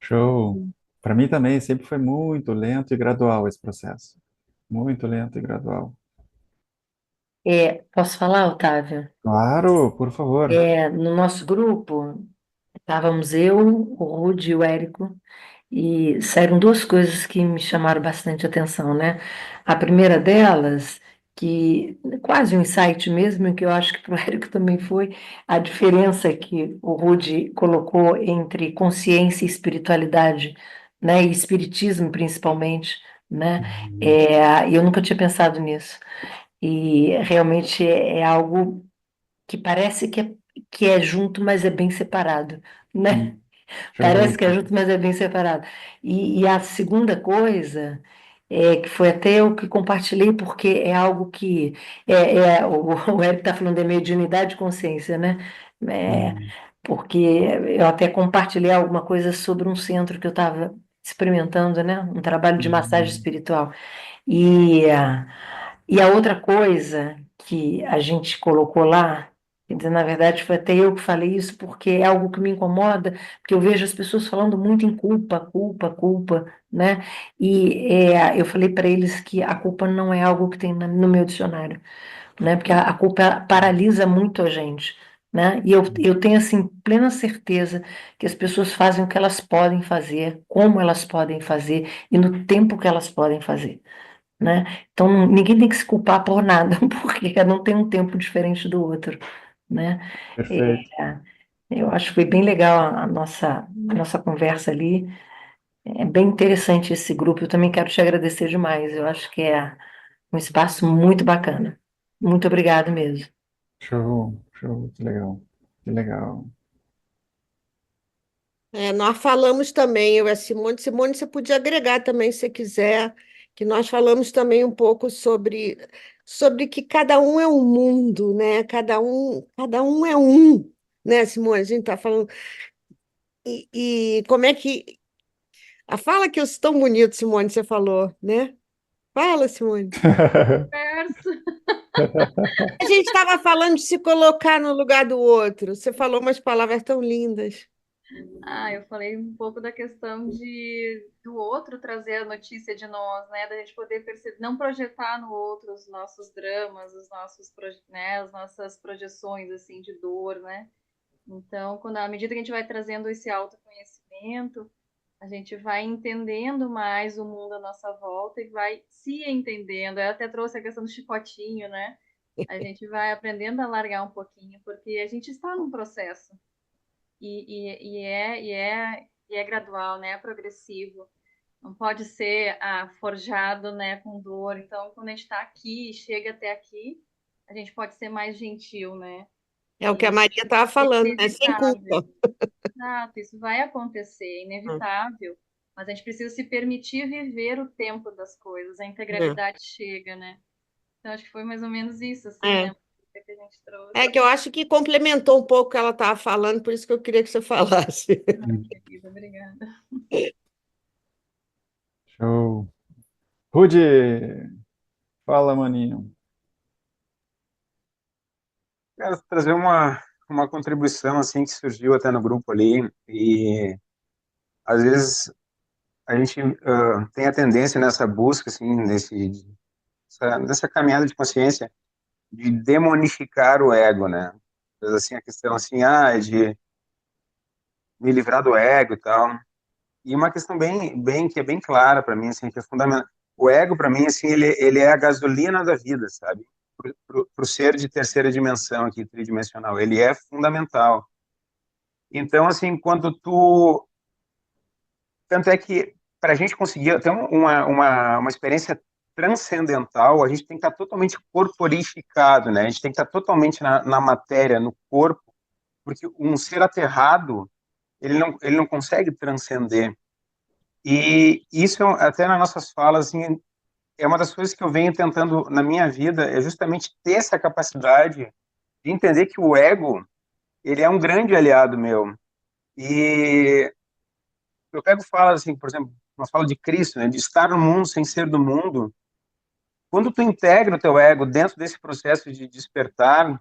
Show. Para mim também sempre foi muito lento e gradual esse processo. Muito lento e gradual. Posso falar, Otávio? Claro, por favor. No nosso grupo, estávamos eu, o Rude e o Érico, e saíram duas coisas que me chamaram bastante atenção, né? A primeira delas, que quase um insight mesmo, que eu acho que para o Érico também foi, a diferença que o Rude colocou entre consciência e espiritualidade, né? E espiritismo principalmente, né? Uhum. Eu nunca tinha pensado nisso. E realmente é algo que parece que é junto, mas é bem separado, né? Hum, Parece Show. que é junto, mas é bem separado. E a segunda coisa, que foi até eu que compartilhei, porque é algo que o Eric está falando de mediunidade de consciência, né? É, Hum, porque eu até compartilhei alguma coisa sobre um centro que eu estava experimentando, né? Um trabalho de massagem hum, espiritual. E, ah, e a outra coisa que a gente colocou lá, quer dizer, na verdade foi até eu que falei isso, porque é algo que me incomoda, porque eu vejo as pessoas falando muito em culpa, culpa, culpa, né? Eu falei para eles que a culpa não é algo que tem no meu dicionário, né? Porque a culpa paralisa muito a gente. Né? E eu tenho assim plena certeza que as pessoas fazem o que elas podem fazer, como elas podem fazer e no tempo que elas podem fazer, né? Então ninguém tem que se culpar por nada, porque cada um tem um tempo diferente do outro, né? perfeito. É, eu acho que foi bem legal a nossa conversa ali. É bem interessante esse grupo. Eu também quero te agradecer demais. Eu acho que é um espaço muito bacana. Muito obrigado mesmo. Show, show. Que legal. Que legal. Nós falamos também, eu e a Simone. Simone, você podia agregar também, se você quiser, que nós falamos também um pouco sobre que cada um é um mundo, né? Cada um é um, né, Simone? A gente está falando. E como é que. Fala que eu sou tão bonito, Simone, você falou, né? Fala, Simone. Verso. A gente estava falando de se colocar no lugar do outro. Você falou umas palavras tão lindas. Eu falei um pouco da questão do outro trazer a notícia de nós, né? Da gente poder perceber, não projetar no outro os nossos dramas, os nossos, né? As nossas projeções, assim, de dor, né? Então, à medida que a gente vai trazendo esse autoconhecimento, a gente vai entendendo mais o mundo à nossa volta e vai se entendendo. Eu até trouxe a questão do chicotinho, né? A gente vai aprendendo a largar um pouquinho, porque a gente está num processo e é gradual, né? É progressivo. Não pode ser forjado, né, com dor. Então, quando a gente está aqui, chega até aqui, a gente pode ser mais gentil, né? É o que a E Maria estava é falando, né? Sem inevitável. culpa. Exato, isso vai acontecer, é inevitável. Mas a gente precisa se permitir viver o tempo das coisas. A integralidade chega, né? Então, acho que foi mais ou menos isso, assim, É, né? Que a gente trouxe. é que eu acho que complementou um pouco o que ela estava falando, por isso que eu queria que você falasse. Querida, obrigada. Show. Rude, fala, maninho. Quero trazer uma contribuição assim que surgiu até no grupo ali e às vezes a gente tem a tendência nessa busca assim nessa caminhada de consciência de demonificar o ego, né? Às vezes, assim a questão assim de me livrar do ego e tal. E uma questão bem que é bem clara para mim assim que é fundamental. O ego para mim assim ele é a gasolina da vida, sabe? Para o ser de terceira dimensão aqui, tridimensional, ele é fundamental. Então, assim, quando tu. Tanto é que, para a gente conseguir ter uma experiência transcendental, a gente tem que estar totalmente corporificado, né? A gente tem que estar totalmente na matéria, no corpo, porque um ser aterrado, ele não consegue transcender. E isso, até nas nossas falas, assim, é uma das coisas que eu venho tentando na minha vida, é justamente ter essa capacidade de entender que o ego, ele é um grande aliado meu. E eu pego fala assim, por exemplo, uma fala de Cristo, né, de estar no mundo sem ser do mundo. Quando tu integra o teu ego dentro desse processo de despertar,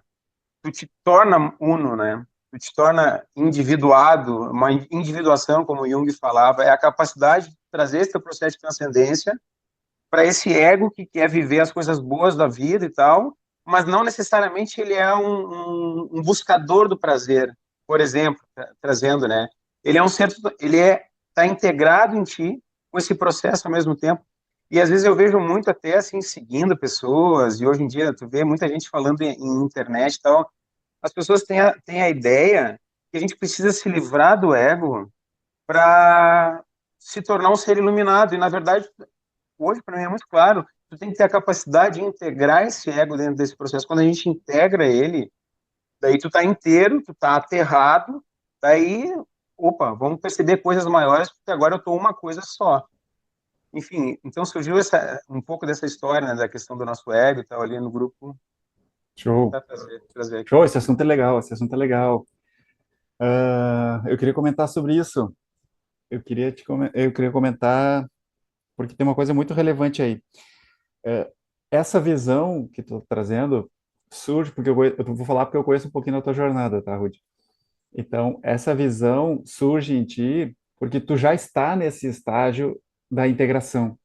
tu te torna uno, né? Tu te torna individuado, uma individuação, como Jung falava, é a capacidade de trazer esse teu processo de transcendência para esse ego que quer viver as coisas boas da vida e tal, mas não necessariamente ele é um buscador do prazer, por exemplo, trazendo, né? Ele é um ser, ele é tá integrado em ti com esse processo ao mesmo tempo. E às vezes eu vejo muito até assim seguindo pessoas e hoje em dia tu vê muita gente falando em internet e tal. As pessoas têm a ideia que a gente precisa se livrar do ego para se tornar um ser iluminado. E na verdade hoje, para mim, é muito claro, tu tem que ter a capacidade de integrar esse ego dentro desse processo. Quando a gente integra ele, daí tu tá inteiro, tu tá aterrado, daí, opa, vamos perceber coisas maiores, porque agora eu tô uma coisa só. Enfim, então surgiu um pouco dessa história, né, da questão do nosso ego e tal, ali no grupo, Show. tentar trazer aqui. Show, esse assunto é legal, esse assunto é legal. Eu queria comentar sobre isso. Eu queria comentar, porque tem uma coisa muito relevante aí. Essa visão que tu tá trazendo surge porque eu vou falar porque eu conheço um pouquinho da tua jornada, tá, Ruth? Então, essa visão surge em ti porque tu já está nesse estágio da integração,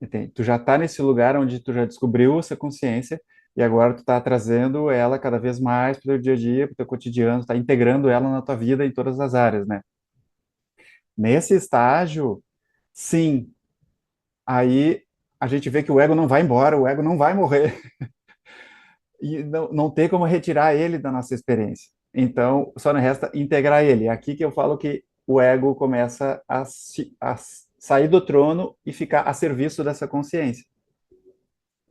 entende? Tu já está nesse lugar onde tu já descobriu essa consciência e agora tu está trazendo ela cada vez mais para o teu dia a dia, para o teu cotidiano, está integrando ela na tua vida em todas as áreas, né? Nesse estágio, sim, aí a gente vê que o ego não vai embora, o ego não vai morrer e não tem como retirar ele da nossa experiência. Então, só nos resta integrar ele. É aqui que eu falo que o ego começa a sair do trono e ficar a serviço dessa consciência.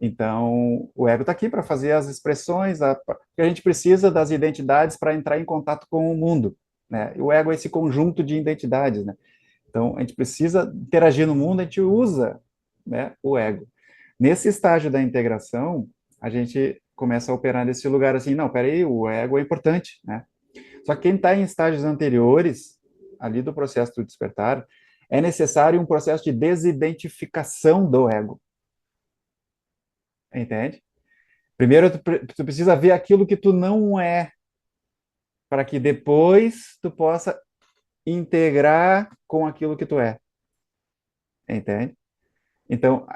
Então, o ego está aqui para fazer as expressões, porque a gente precisa das identidades para entrar em contato com o mundo, né? O ego é esse conjunto de identidades, né? Então, a gente precisa interagir no mundo, a gente usa, né, o ego. Nesse estágio da integração, a gente começa a operar nesse lugar assim, não, peraí, o ego é importante, né? Só que quem está em estágios anteriores, ali do processo do despertar, é necessário um processo de desidentificação do ego, entende? Primeiro, tu precisa ver aquilo que tu não é, para que depois tu possa integrar com aquilo que tu é, entende? Então,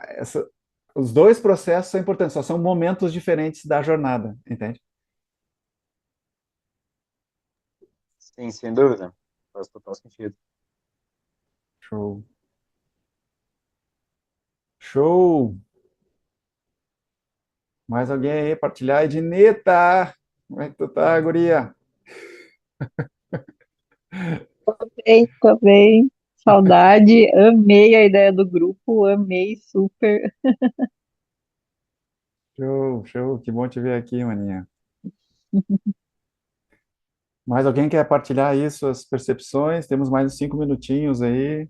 os dois processos são importantes, só são momentos diferentes da jornada, entende? Sim, sem dúvida. Faz total sentido. Show. Show! Mais alguém aí partilhar? Edneta! Como é que tu tá, guria? Bem, também. Saudade, amei a ideia do grupo, amei super. Show, show. Que bom te ver aqui, maninha. Mais alguém quer partilhar aí suas percepções? Temos mais uns 5 minutinhos aí.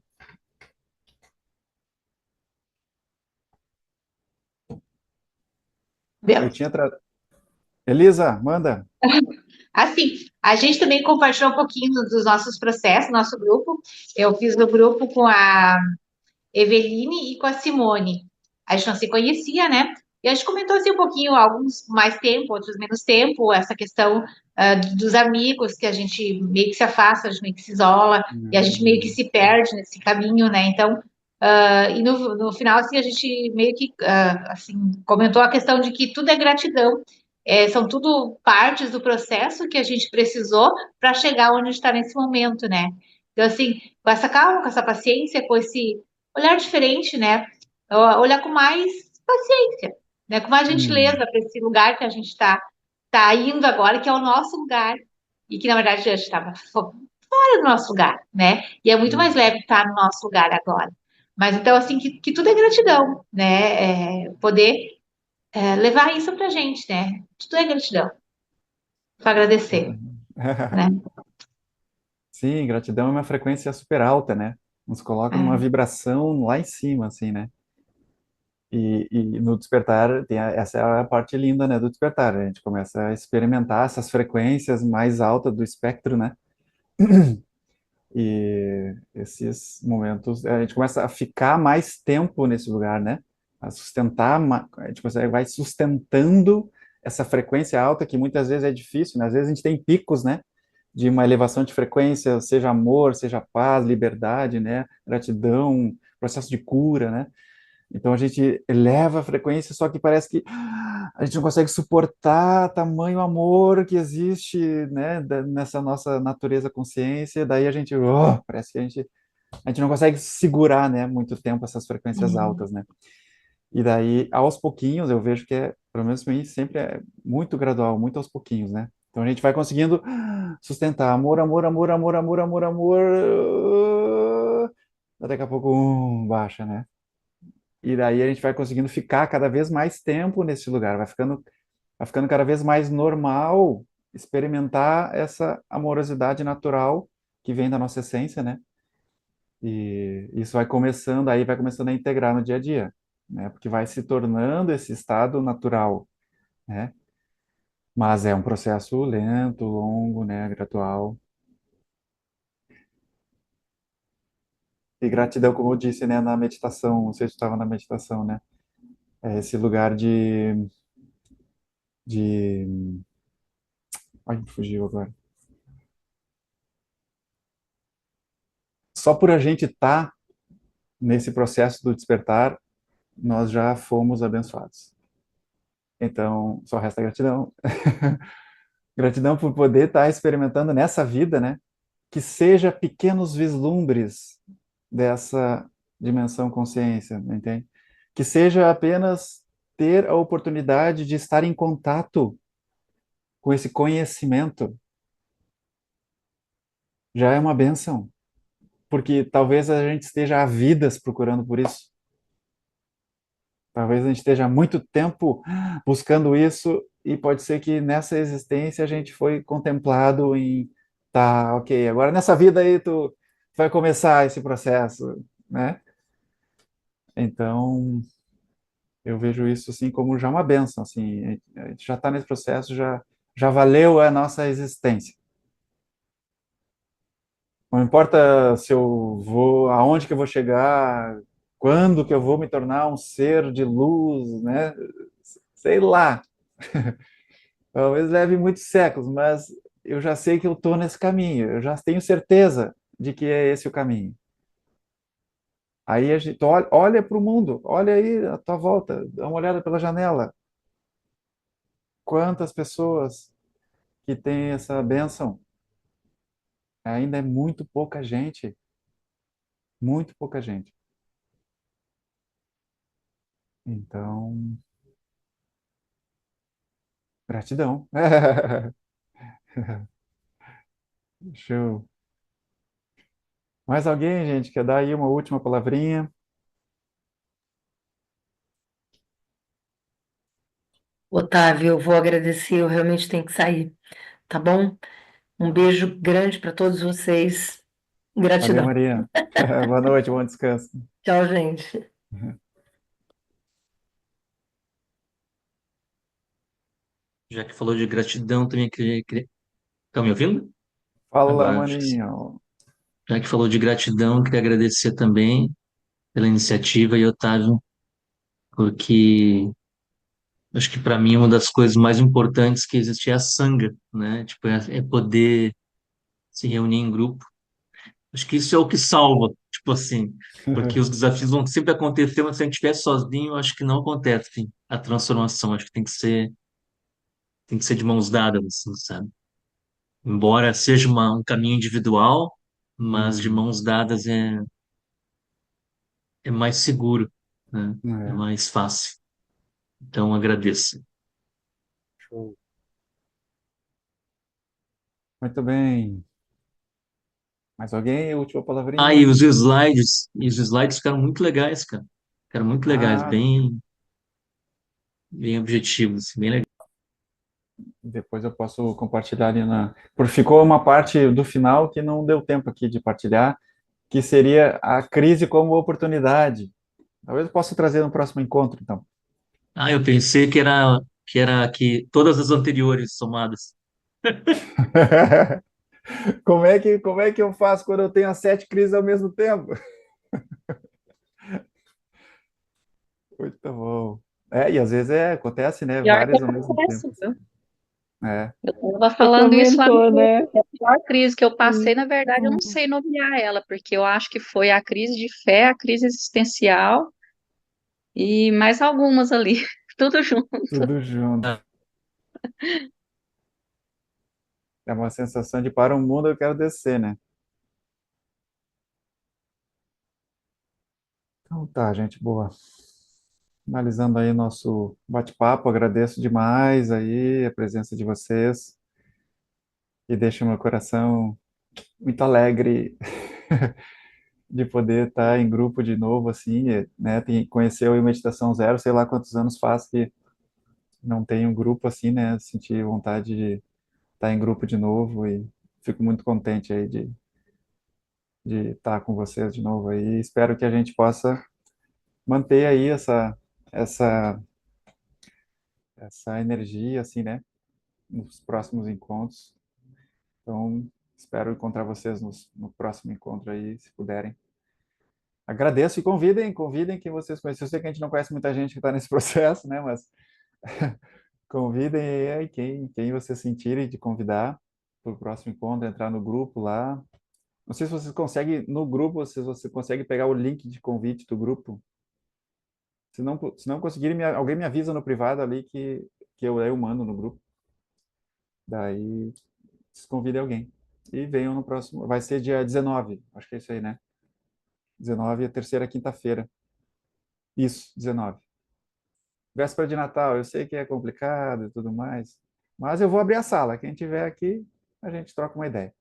Eu Bel- tinha Elisa, manda. Assim, a gente também compartilhou um pouquinho dos nossos processos, nosso grupo. Eu fiz o grupo com a Eveline e com a Simone. A gente não se conhecia, né? E a gente comentou assim um pouquinho, alguns mais tempo, outros menos tempo, essa questão dos amigos, que a gente meio que se afasta, a gente meio que se isola, e a gente meio que Hum, se perde nesse caminho, né? Então, e no final, assim, a gente meio que assim, comentou a questão de que tudo é gratidão. São tudo partes do processo que a gente precisou para chegar onde está nesse momento, né? Então, assim, com essa calma, com essa paciência, com esse olhar diferente, né? Olhar com mais paciência, né? Com mais gentileza hum, para esse lugar que a gente tá indo agora, que é o nosso lugar, e que na verdade a gente estava fora do nosso lugar, né? E é muito mais hum. leve estar no nosso lugar agora. Mas então, assim, que tudo é gratidão, né? Poder levar isso pra gente, né? Tudo é gratidão, para agradecer, né? Sim, gratidão é uma frequência super alta, né? Nos coloca numa É. vibração lá em cima, assim, né? E no despertar, essa é a parte linda, né, do despertar. A gente começa a experimentar essas frequências mais altas do espectro, né? E esses momentos, a gente começa a ficar mais tempo nesse lugar, né? A sustentar, a gente vai sustentando essa frequência alta que muitas vezes é difícil, né? Às vezes a gente tem picos, né? De uma elevação de frequência, seja amor, seja paz, liberdade, né? Gratidão, processo de cura, né? Então a gente eleva a frequência, só que parece que a gente não consegue suportar tamanho amor que existe, né, nessa nossa natureza consciência. Daí a gente, parece que a gente não consegue segurar, né, muito tempo essas frequências altas, né? E daí, aos pouquinhos, eu vejo que pelo menos para mim, sempre é muito gradual, muito aos pouquinhos, né? Então a gente vai conseguindo sustentar amor, amor, amor, amor, amor, amor, amor. Daqui a pouco, baixa, né? E daí a gente vai conseguindo ficar cada vez mais tempo nesse lugar, vai ficando cada vez mais normal experimentar essa amorosidade natural que vem da nossa essência, né? E isso vai começando a integrar no dia a dia, né? Porque vai se tornando esse estado natural, né? Mas é um processo lento, longo, né? Gradual. E gratidão, como eu disse, né? Na meditação, não sei se estava na meditação, né? É esse lugar de... Ai, me fugiu agora. Só por a gente estar nesse processo do despertar, nós já fomos abençoados. Então, só resta gratidão. Gratidão por poder estar experimentando nessa vida, né? Que seja pequenos vislumbres dessa dimensão consciência, entende? Que seja apenas ter a oportunidade de estar em contato com esse conhecimento, já é uma benção, porque talvez a gente esteja há vidas procurando por isso. Talvez a gente esteja há muito tempo buscando isso e pode ser que nessa existência a gente foi contemplado em, tá, ok, agora nessa vida aí tu vai começar esse processo, né? Então, eu vejo isso assim como já uma bênção, assim, a gente já está nesse processo, já valeu a nossa existência. Não importa se eu vou, aonde que eu vou chegar, quando que eu vou me tornar um ser de luz, né? Sei lá. Talvez leve muitos séculos, mas eu já sei que eu estou nesse caminho, eu já tenho certeza de que é esse o caminho. Aí a gente olha para o mundo, olha aí à tua volta, dá uma olhada pela janela. Quantas pessoas que têm essa bênção, Ainda é muito pouca gente. Muito pouca gente. Então, gratidão. Show. Mais alguém, gente, quer dar aí uma última palavrinha? Otávio, eu vou agradecer, eu realmente tenho que sair, tá bom? Um beijo grande para todos vocês. Valeu, Gratidão. Maria. Boa noite, bom descanso. Tchau, gente. Já que falou de gratidão, também queria... Tá me ouvindo? Fala, Agora, maninho. já que falou de gratidão, queria agradecer também pela iniciativa e Otávio, porque acho que para mim uma das coisas mais importantes que existe é a sanga, né? Tipo, é poder se reunir em grupo. Acho que isso é o que salva, tipo assim, porque os desafios vão sempre acontecer, mas se a gente estiver sozinho, acho que não acontece a transformação. Acho que tem que ser de mãos dadas, assim, sabe? Embora seja um caminho individual, mas de Hum, mãos dadas é mais seguro, né? É é. mais fácil. Então, agradeço. Show. Muito bem. Mais alguém? Última Ah, palavrinha? e os slides ficaram muito legais, cara. Ficaram muito legais, Ah, bem objetivos, assim, bem legais. depois eu posso compartilhar ali na. Porque ficou uma parte do final que não deu tempo aqui de partilhar, que seria a crise como oportunidade. Talvez eu possa trazer no próximo encontro, então. Ah, eu pensei que todas as anteriores somadas. Como é que eu faço quando eu tenho as 7 crises ao mesmo tempo? Muito bom. É, e às vezes acontece, né? Pior que Várias ao mesmo acontece, tempo. viu? É. Eu estava Você falando isso lá no comentou, grupo. né? A pior crise que eu passei, Sim. na verdade, eu não sei nomear ela, porque eu acho que foi a crise de fé, a crise existencial e mais algumas ali, tudo junto. Tudo junto. Ah, É uma sensação de para o mundo eu quero descer, né? Então tá, gente, boa. Finalizando aí nosso bate-papo, agradeço demais aí a presença de vocês e deixa o meu coração muito alegre de poder estar em grupo de novo, assim, né? Conheceu o Meditação Zero, sei lá quantos anos faz que não tem um grupo assim, né? Senti vontade de estar em grupo de novo e fico muito contente aí de estar com vocês de novo aí. Espero que a gente possa manter aí essa, essa energia, assim, né? Nos próximos encontros. Então, espero encontrar vocês no próximo encontro aí, se puderem. Agradeço e convidem quem vocês conhecem. Eu sei que a gente não conhece muita gente que está nesse processo, né? Mas convidem aí quem vocês sentirem de convidar para o próximo encontro, entrar no grupo lá. Não sei se vocês conseguem, no grupo, se você consegue pegar o link de convite do grupo. Se não conseguirem, alguém me avisa no privado ali que eu mando no grupo. Daí, vocês convidem alguém. E venham no próximo. Vai ser dia 19, acho que é isso aí, né? 19 é terceira quinta-feira. Isso, 19. Véspera de Natal, eu sei que é complicado e tudo mais, mas eu vou abrir a sala. Quem tiver aqui, a gente troca uma ideia.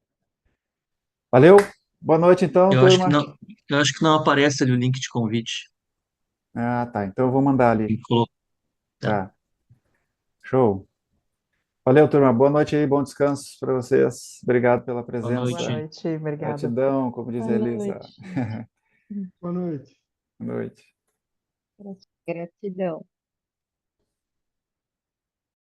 Valeu? Boa noite, então, Eu acho que turma. não, eu acho que não aparece ali o link de convite. Ah, tá. Então eu vou mandar ali. Tem que colocar. Tá. Tá. Show. Valeu, turma. Boa noite aí, bom descanso para vocês. Obrigado pela Boa Boa presença. noite. noite, obrigada. Gratidão, como diz a Boa Elisa. noite. Boa noite. Boa noite. Gratidão.